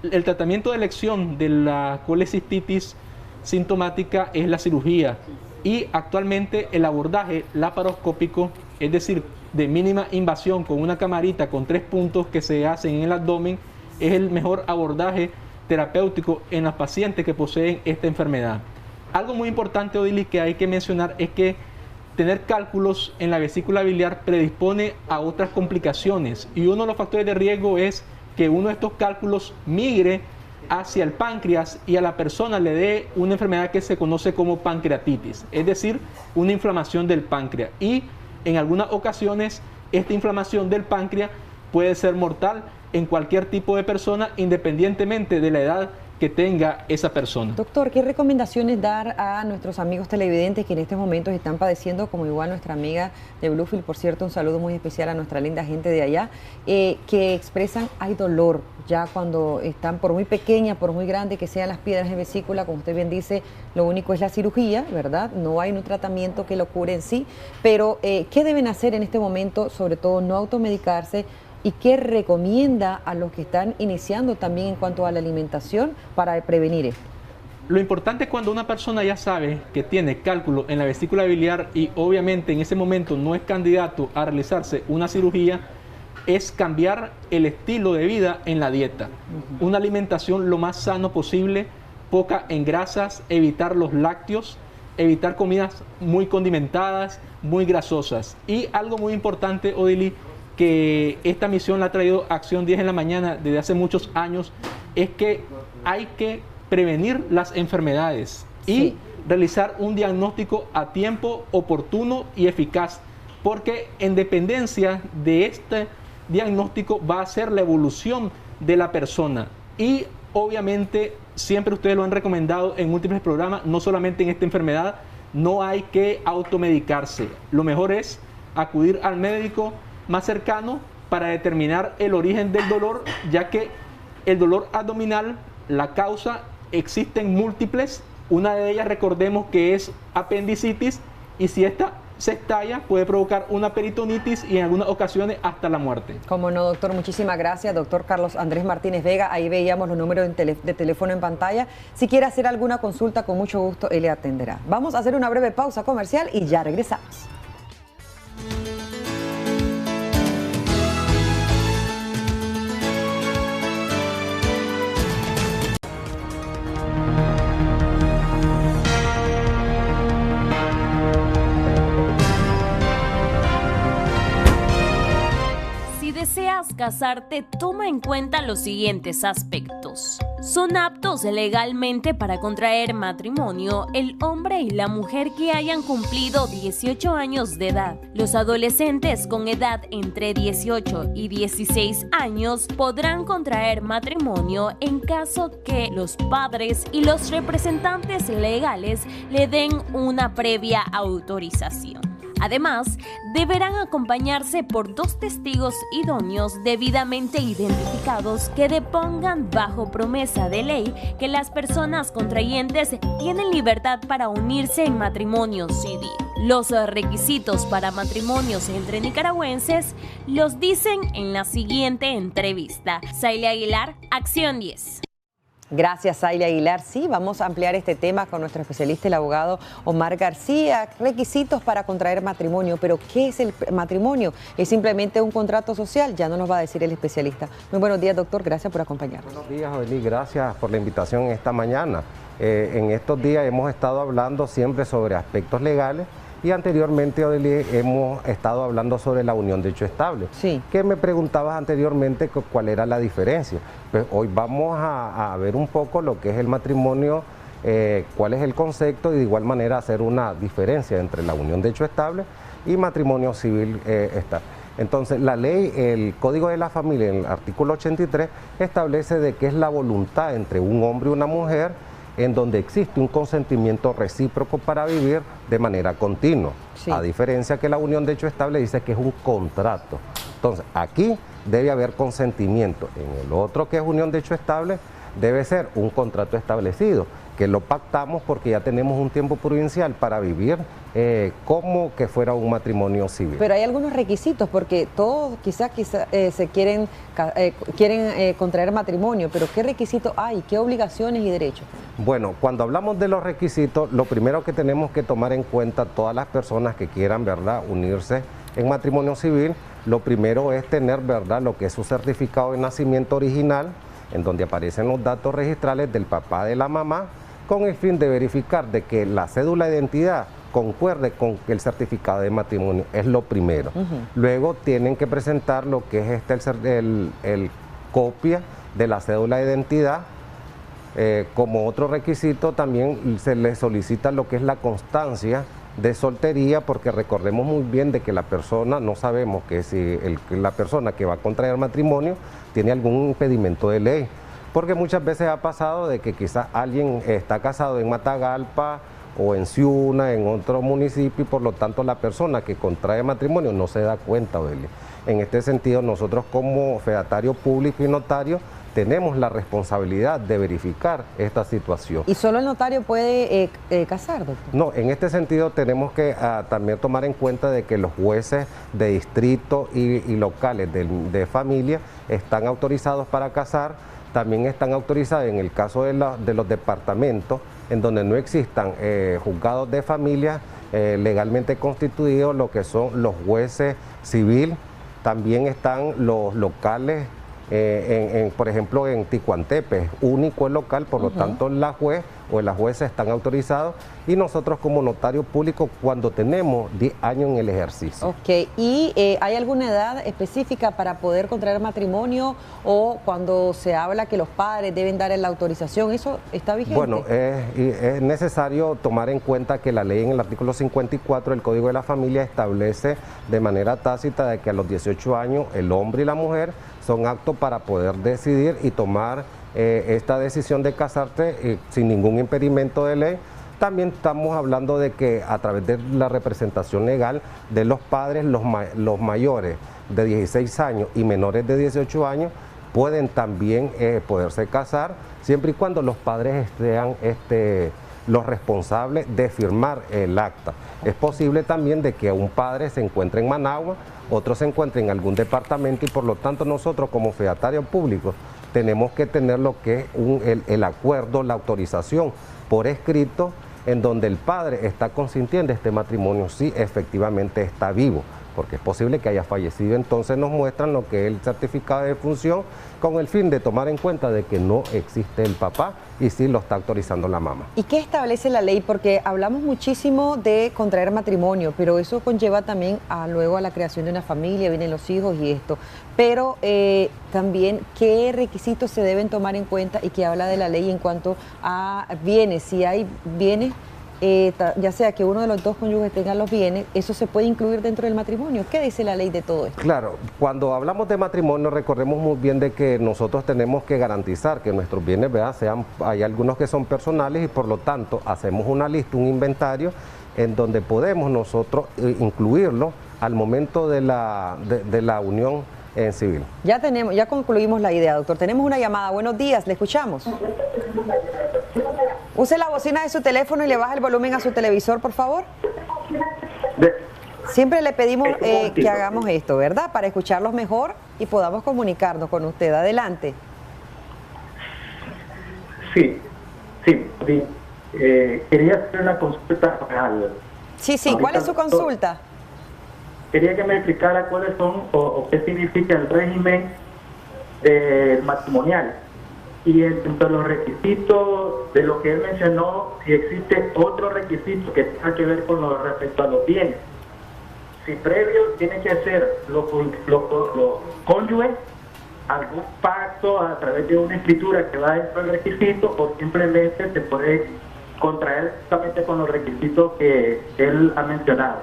El tratamiento de elección de la colecistitis sintomática es la cirugía, y actualmente el abordaje laparoscópico, es decir, de mínima invasión con una camarita con 3 puntos que se hacen en el abdomen, es el mejor abordaje terapéutico en los pacientes que poseen esta enfermedad. Algo muy importante, Odili, que hay que mencionar es que tener cálculos en la vesícula biliar predispone a otras complicaciones, y uno de los factores de riesgo es que uno de estos cálculos migre hacia el páncreas y a la persona le dé una enfermedad que se conoce como pancreatitis, es decir, una inflamación del páncreas, y en algunas ocasiones esta inflamación del páncreas puede ser mortal en cualquier tipo de persona, independientemente de la edad que tenga esa persona. Doctor, ¿qué recomendaciones dar a nuestros amigos televidentes que en estos momentos están padeciendo, como igual nuestra amiga de Bluefield, por cierto, un saludo muy especial a nuestra linda gente de allá, que expresan hay dolor ya cuando están, por muy pequeña, por muy grande que sean las piedras de vesícula, como usted bien dice, lo único es la cirugía, ¿verdad? No hay un tratamiento que lo cure en sí, pero ¿qué deben hacer en este momento? Sobre todo no automedicarse. ¿Y qué recomienda a los que están iniciando también en cuanto a la alimentación para prevenir esto? Lo importante cuando una persona ya sabe que tiene cálculo en la vesícula biliar y obviamente en ese momento no es candidato a realizarse una cirugía, es cambiar el estilo de vida en la dieta. Una alimentación lo más sano posible, poca en grasas, evitar los lácteos, evitar comidas muy condimentadas, muy grasosas. Y algo muy importante, Odili, que esta misión la ha traído Acción 10 en la mañana desde hace muchos años, es que hay que prevenir las enfermedades y realizar un diagnóstico a tiempo, oportuno y eficaz, porque en dependencia de este diagnóstico va a ser la evolución de la persona. Y obviamente siempre ustedes lo han recomendado en múltiples programas, no solamente en esta enfermedad, no hay que automedicarse. Lo mejor es acudir al médico más cercano para determinar el origen del dolor, ya que el dolor abdominal, la causa, existen múltiples. Una de ellas, recordemos que es apendicitis, y si esta se estalla puede provocar una peritonitis y en algunas ocasiones hasta la muerte. Como no, doctor, muchísimas gracias, doctor Carlos Andrés Martínez Vega. Ahí veíamos los números de teléfono en pantalla. Si quiere hacer alguna consulta, con mucho gusto él le atenderá. Vamos a hacer una breve pausa comercial y ya regresamos. Casarte, toma en cuenta los siguientes aspectos. Son aptos legalmente para contraer matrimonio el hombre y la mujer que hayan cumplido 18 años de edad. Los adolescentes con edad entre 18 y 16 años podrán contraer matrimonio en caso que los padres y los representantes legales le den una previa autorización. Además, deberán acompañarse por 2 testigos idóneos debidamente identificados que depongan bajo promesa de ley que las personas contrayentes tienen libertad para unirse en matrimonio civil. Los requisitos para matrimonios entre nicaragüenses los dicen en la siguiente entrevista. Zaylia Aguilar, Acción 10. Gracias, Zaylia Aguilar. Sí, vamos a ampliar este tema con nuestro especialista, el abogado Omar García. Requisitos para contraer matrimonio, pero ¿qué es el matrimonio? ¿Es simplemente un contrato social? Ya nos lo va a decir el especialista. Muy buenos días, doctor. Gracias por acompañarnos. Buenos días, Odili. Gracias por la invitación esta mañana. En estos días hemos estado hablando siempre sobre aspectos legales y anteriormente, Odili, hemos estado hablando sobre la unión de hecho estable. Sí. Que me preguntabas anteriormente cuál era la diferencia. Pues hoy vamos a ver un poco lo que es el matrimonio, cuál es el concepto y de igual manera hacer una diferencia entre la unión de hecho estable y matrimonio civil estable. Entonces, la ley, el Código de la Familia, en el artículo 83, establece de que es la voluntad entre un hombre y una mujer en donde existe un consentimiento recíproco para vivir de manera continua. Sí. A diferencia que la unión de hecho estable dice que es un contrato. Entonces, aquí debe haber consentimiento. En el otro, que es unión de hecho estable, debe ser un contrato establecido, que lo pactamos porque ya tenemos un tiempo prudencial para vivir como que fuera un matrimonio civil. Pero hay algunos requisitos, porque todos quizás se quieren contraer matrimonio, pero ¿qué requisitos hay? ¿Qué obligaciones y derechos? Bueno, cuando hablamos de los requisitos, lo primero que tenemos que tomar en cuenta todas las personas que quieran, ¿verdad?, unirse en matrimonio civil, lo primero es tener, ¿verdad?, lo que es su certificado de nacimiento original, en donde aparecen los datos registrales del papá, de la mamá, con el fin de verificar de que la cédula de identidad concuerde con el certificado de matrimonio, es lo primero. Luego tienen que presentar lo que es el copia de la cédula de identidad. Como otro requisito también se les solicita lo que es la constancia de soltería, porque recordemos muy bien de que la persona, no sabemos que si la persona que va a contraer matrimonio tiene algún impedimento de ley, porque muchas veces ha pasado de que quizás alguien está casado en Matagalpa o en Ciuna, en otro municipio, y por lo tanto la persona que contrae matrimonio no se da cuenta de él. En este sentido, nosotros como fedatario público y notario tenemos la responsabilidad de verificar esta situación. ¿Y solo el notario puede casar, doctor? No, en este sentido tenemos que también tomar en cuenta de que los jueces de distrito y locales de familia están autorizados para casar, también están autorizados en el caso de los departamentos en donde no existan juzgados de familia legalmente constituidos, lo que son los jueces civil, también están los locales. Por ejemplo, en Ticuantepe, único el local, por lo tanto la juez o la jueza están autorizados, y nosotros como notario público cuando tenemos 10 años en el ejercicio. Ok, ¿y hay alguna edad específica para poder contraer matrimonio, o cuando se habla que los padres deben dar la autorización, eso está vigente? Bueno, es necesario tomar en cuenta que la ley en el artículo 54 del Código de la Familia establece de manera tácita de que a los 18 años el hombre y la mujer son aptos para poder decidir y tomar esta decisión de casarse sin ningún impedimento de ley. También estamos hablando de que a través de la representación legal de los padres, los mayores de 16 años y menores de 18 años pueden también poderse casar, siempre y cuando los padres sean los responsables de firmar el acta. Es posible también de que un padre se encuentre en Managua, otro se encuentre en algún departamento, y por lo tanto nosotros como fedatarios públicos tenemos que tener lo que es el acuerdo, la autorización por escrito, en donde el padre está consintiendo este matrimonio si efectivamente está vivo, porque es posible que haya fallecido. Entonces nos muestran lo que es el certificado de defunción con el fin de tomar en cuenta de que no existe el papá y sí lo está autorizando la mamá. ¿Y qué establece la ley? Porque hablamos muchísimo de contraer matrimonio, pero eso conlleva también luego a la creación de una familia, vienen los hijos y esto. Pero también, ¿qué requisitos se deben tomar en cuenta y qué habla de la ley en cuanto a bienes? Si hay bienes, ya sea que uno de los dos cónyuges tenga los bienes, ¿eso se puede incluir dentro del matrimonio? ¿Qué dice la ley de todo esto? Claro, cuando hablamos de matrimonio recordemos muy bien de que nosotros tenemos que garantizar que nuestros bienes, hay algunos que son personales, y por lo tanto hacemos una lista, un inventario en donde podemos nosotros incluirlo al momento de la unión en civil. Ya concluimos la idea, doctor. Tenemos una llamada. Buenos días, le escuchamos. Use la bocina de su teléfono y le baja el volumen a su televisor, por favor. Siempre le pedimos que hagamos esto, ¿verdad? Para escucharlos mejor y podamos comunicarnos con usted. Adelante. Sí. Quería hacer una consulta real. Sí, ¿cuál es su consulta? Quería que me explicara cuáles son o qué significa el régimen matrimonial. Y entre los requisitos de lo que él mencionó, si existe otro requisito que tenga que ver con lo respecto a los bienes. Si previo tiene que ser los cónyuges, algún pacto a través de una escritura que va dentro del requisito, o simplemente se puede contraer justamente con los requisitos que él ha mencionado.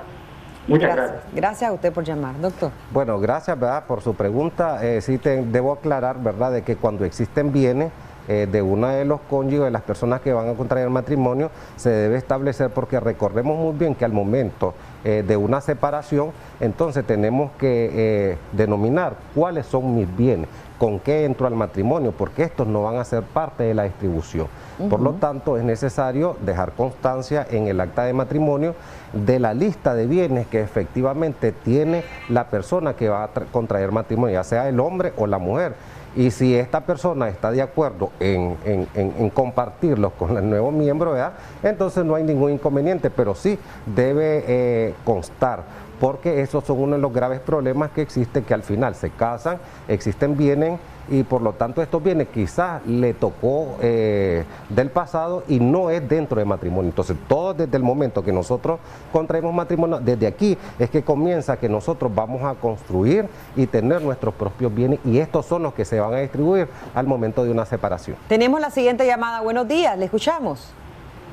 Muchas gracias. Gracias a usted por llamar, doctor. Bueno, gracias, ¿verdad?, por su pregunta. Sí debo aclarar, ¿verdad?, de que cuando existen bienes de uno de los cónyuges, de las personas que van a contraer matrimonio, se debe establecer, porque recordemos muy bien que al momento de una separación, entonces tenemos que denominar cuáles son mis bienes, con qué entro al matrimonio, porque estos no van a ser parte de la distribución. Por lo tanto, es necesario dejar constancia en el acta de matrimonio de la lista de bienes que efectivamente tiene la persona que va a contraer matrimonio, ya sea el hombre o la mujer. Y si esta persona está de acuerdo en compartirlos con el nuevo miembro, ¿verdad?, entonces no hay ningún inconveniente, pero sí debe constar, porque esos son uno de los graves problemas que existe, que al final se casan, existen bienes y por lo tanto estos bienes quizás le tocó del pasado y no es dentro del matrimonio. Entonces todo desde el momento que nosotros contraemos matrimonio, desde aquí es que comienza que nosotros vamos a construir y tener nuestros propios bienes, y estos son los que se van a distribuir al momento de una separación. Tenemos la siguiente llamada. Buenos días, ¿le escuchamos?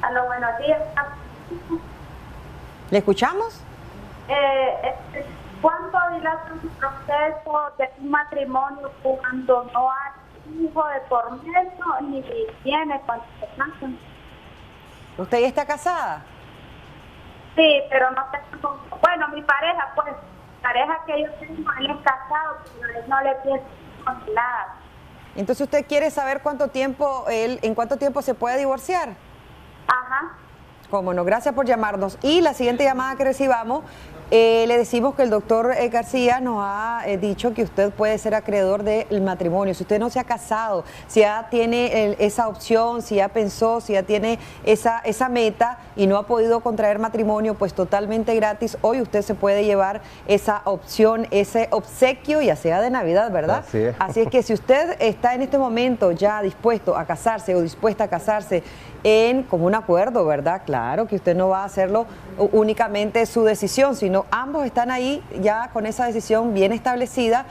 Aló, buenos días. ¿Le escuchamos? ¿Cuánto dilata un proceso de un matrimonio cuando no hay hijo de por medio ni viene cuando se casan? ¿Usted ya está casada? Sí, pero no tengo... Bueno, mi pareja, pues, pareja que yo tengo, él es casado, pero él no le pienso con nada. Entonces usted quiere saber en cuánto tiempo se puede divorciar. Ajá. Cómo no, gracias por llamarnos. Y la siguiente llamada que recibamos, le decimos que el doctor García nos ha dicho que usted puede ser acreedor del matrimonio. Si usted no se ha casado, si ya tiene esa opción, si ya pensó, si ya tiene esa meta y no ha podido contraer matrimonio, pues totalmente gratis. Hoy usted se puede llevar esa opción, ese obsequio, ya sea de Navidad, ¿verdad? Así es que si usted está en este momento ya dispuesto a casarse o dispuesta a casarse en común acuerdo, ¿verdad? Claro que usted no va a hacerlo únicamente su decisión, sino ambos están ahí ya con esa decisión bien establecida,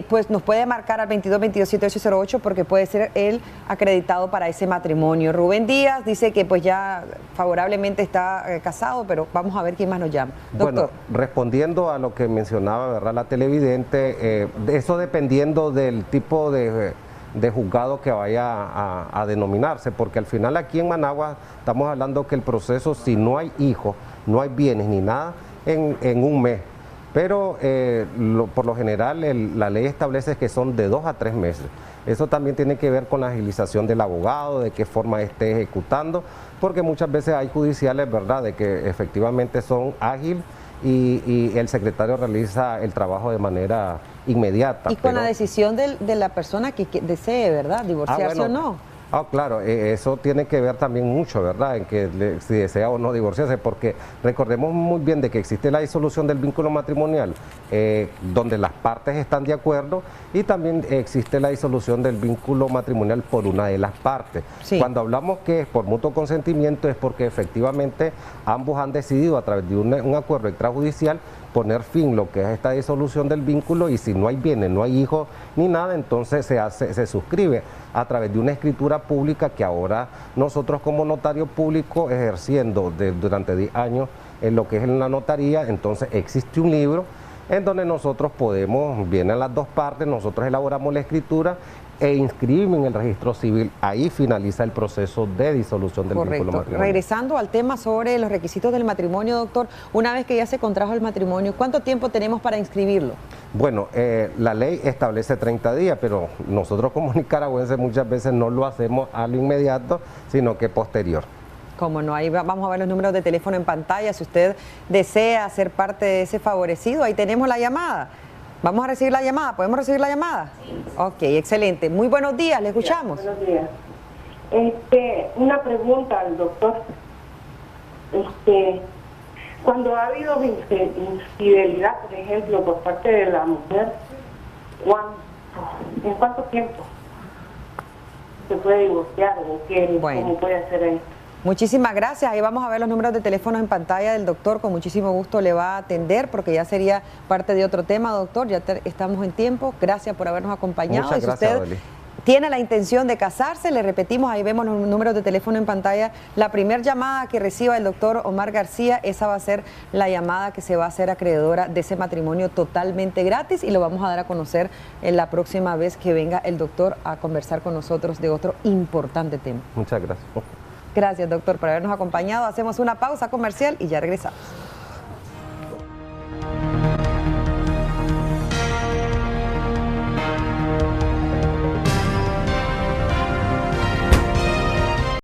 pues nos puede marcar al 2222-7808 porque puede ser él acreditado para ese matrimonio. Rubén Díaz dice que pues ya favorablemente está casado, pero vamos a ver quién más nos llama. Doctor. Bueno, respondiendo a lo que mencionaba, ¿verdad?, la televidente, eso dependiendo del tipo de juzgado que vaya a denominarse, porque al final aquí en Managua estamos hablando que el proceso, si no hay hijos, no hay bienes ni nada, en un mes, pero por lo general la ley establece que son de 2 a 3 meses. Eso también tiene que ver con la agilización del abogado, de qué forma esté ejecutando, porque muchas veces hay judiciales, ¿verdad?, de que efectivamente son ágiles y el secretario realiza el trabajo de manera inmediata. Y con la decisión de la persona que desee, ¿verdad?, divorciarse o no. Claro, eso tiene que ver también mucho, ¿verdad?, en que si desea o no divorciarse, porque recordemos muy bien de que existe la disolución del vínculo matrimonial, donde las partes están de acuerdo, y también existe la disolución del vínculo matrimonial por una de las partes. Sí. Cuando hablamos que es por mutuo consentimiento es porque efectivamente ambos han decidido a través de un acuerdo extrajudicial poner fin lo que es esta disolución del vínculo, y si no hay bienes, no hay hijos ni nada, entonces se suscribe a través de una escritura pública que ahora nosotros como notario público ejerciendo durante 10 años en lo que es en la notaría, entonces existe un libro en donde nosotros podemos, vienen las dos partes, nosotros elaboramos la escritura e inscribimos en el registro civil. Ahí finaliza el proceso de disolución del vínculo matrimonial. Regresando al tema sobre los requisitos del matrimonio, doctor, una vez que ya se contrajo el matrimonio, ¿cuánto tiempo tenemos para inscribirlo? Bueno, la ley establece 30 días, pero nosotros como nicaragüenses muchas veces no lo hacemos al inmediato, sino que posterior. Como no, ahí vamos a ver los números de teléfono en pantalla. Si usted desea ser parte de ese favorecido, ahí tenemos la llamada. ¿Vamos a recibir la llamada? ¿Podemos recibir la llamada? Sí. Ok, excelente. Muy buenos días, le escuchamos. Buenos días. Una pregunta al doctor. Cuando ha habido infidelidad, por ejemplo, por parte de la mujer, ¿en cuánto tiempo se puede divorciar o cómo puede hacer ahí? Muchísimas gracias. Ahí vamos a ver los números de teléfono en pantalla del doctor. Con muchísimo gusto le va a atender porque ya sería parte de otro tema, doctor. Ya estamos en tiempo. Gracias por habernos acompañado. Muchas gracias, si usted tiene la intención de casarse, le repetimos, ahí vemos los números de teléfono en pantalla. La primera llamada que reciba el doctor Omar García, esa va a ser la llamada que se va a hacer acreedora de ese matrimonio totalmente gratis, y lo vamos a dar a conocer en la próxima vez que venga el doctor a conversar con nosotros de otro importante tema. Muchas gracias. Gracias, doctor, por habernos acompañado. Hacemos una pausa comercial y ya regresamos.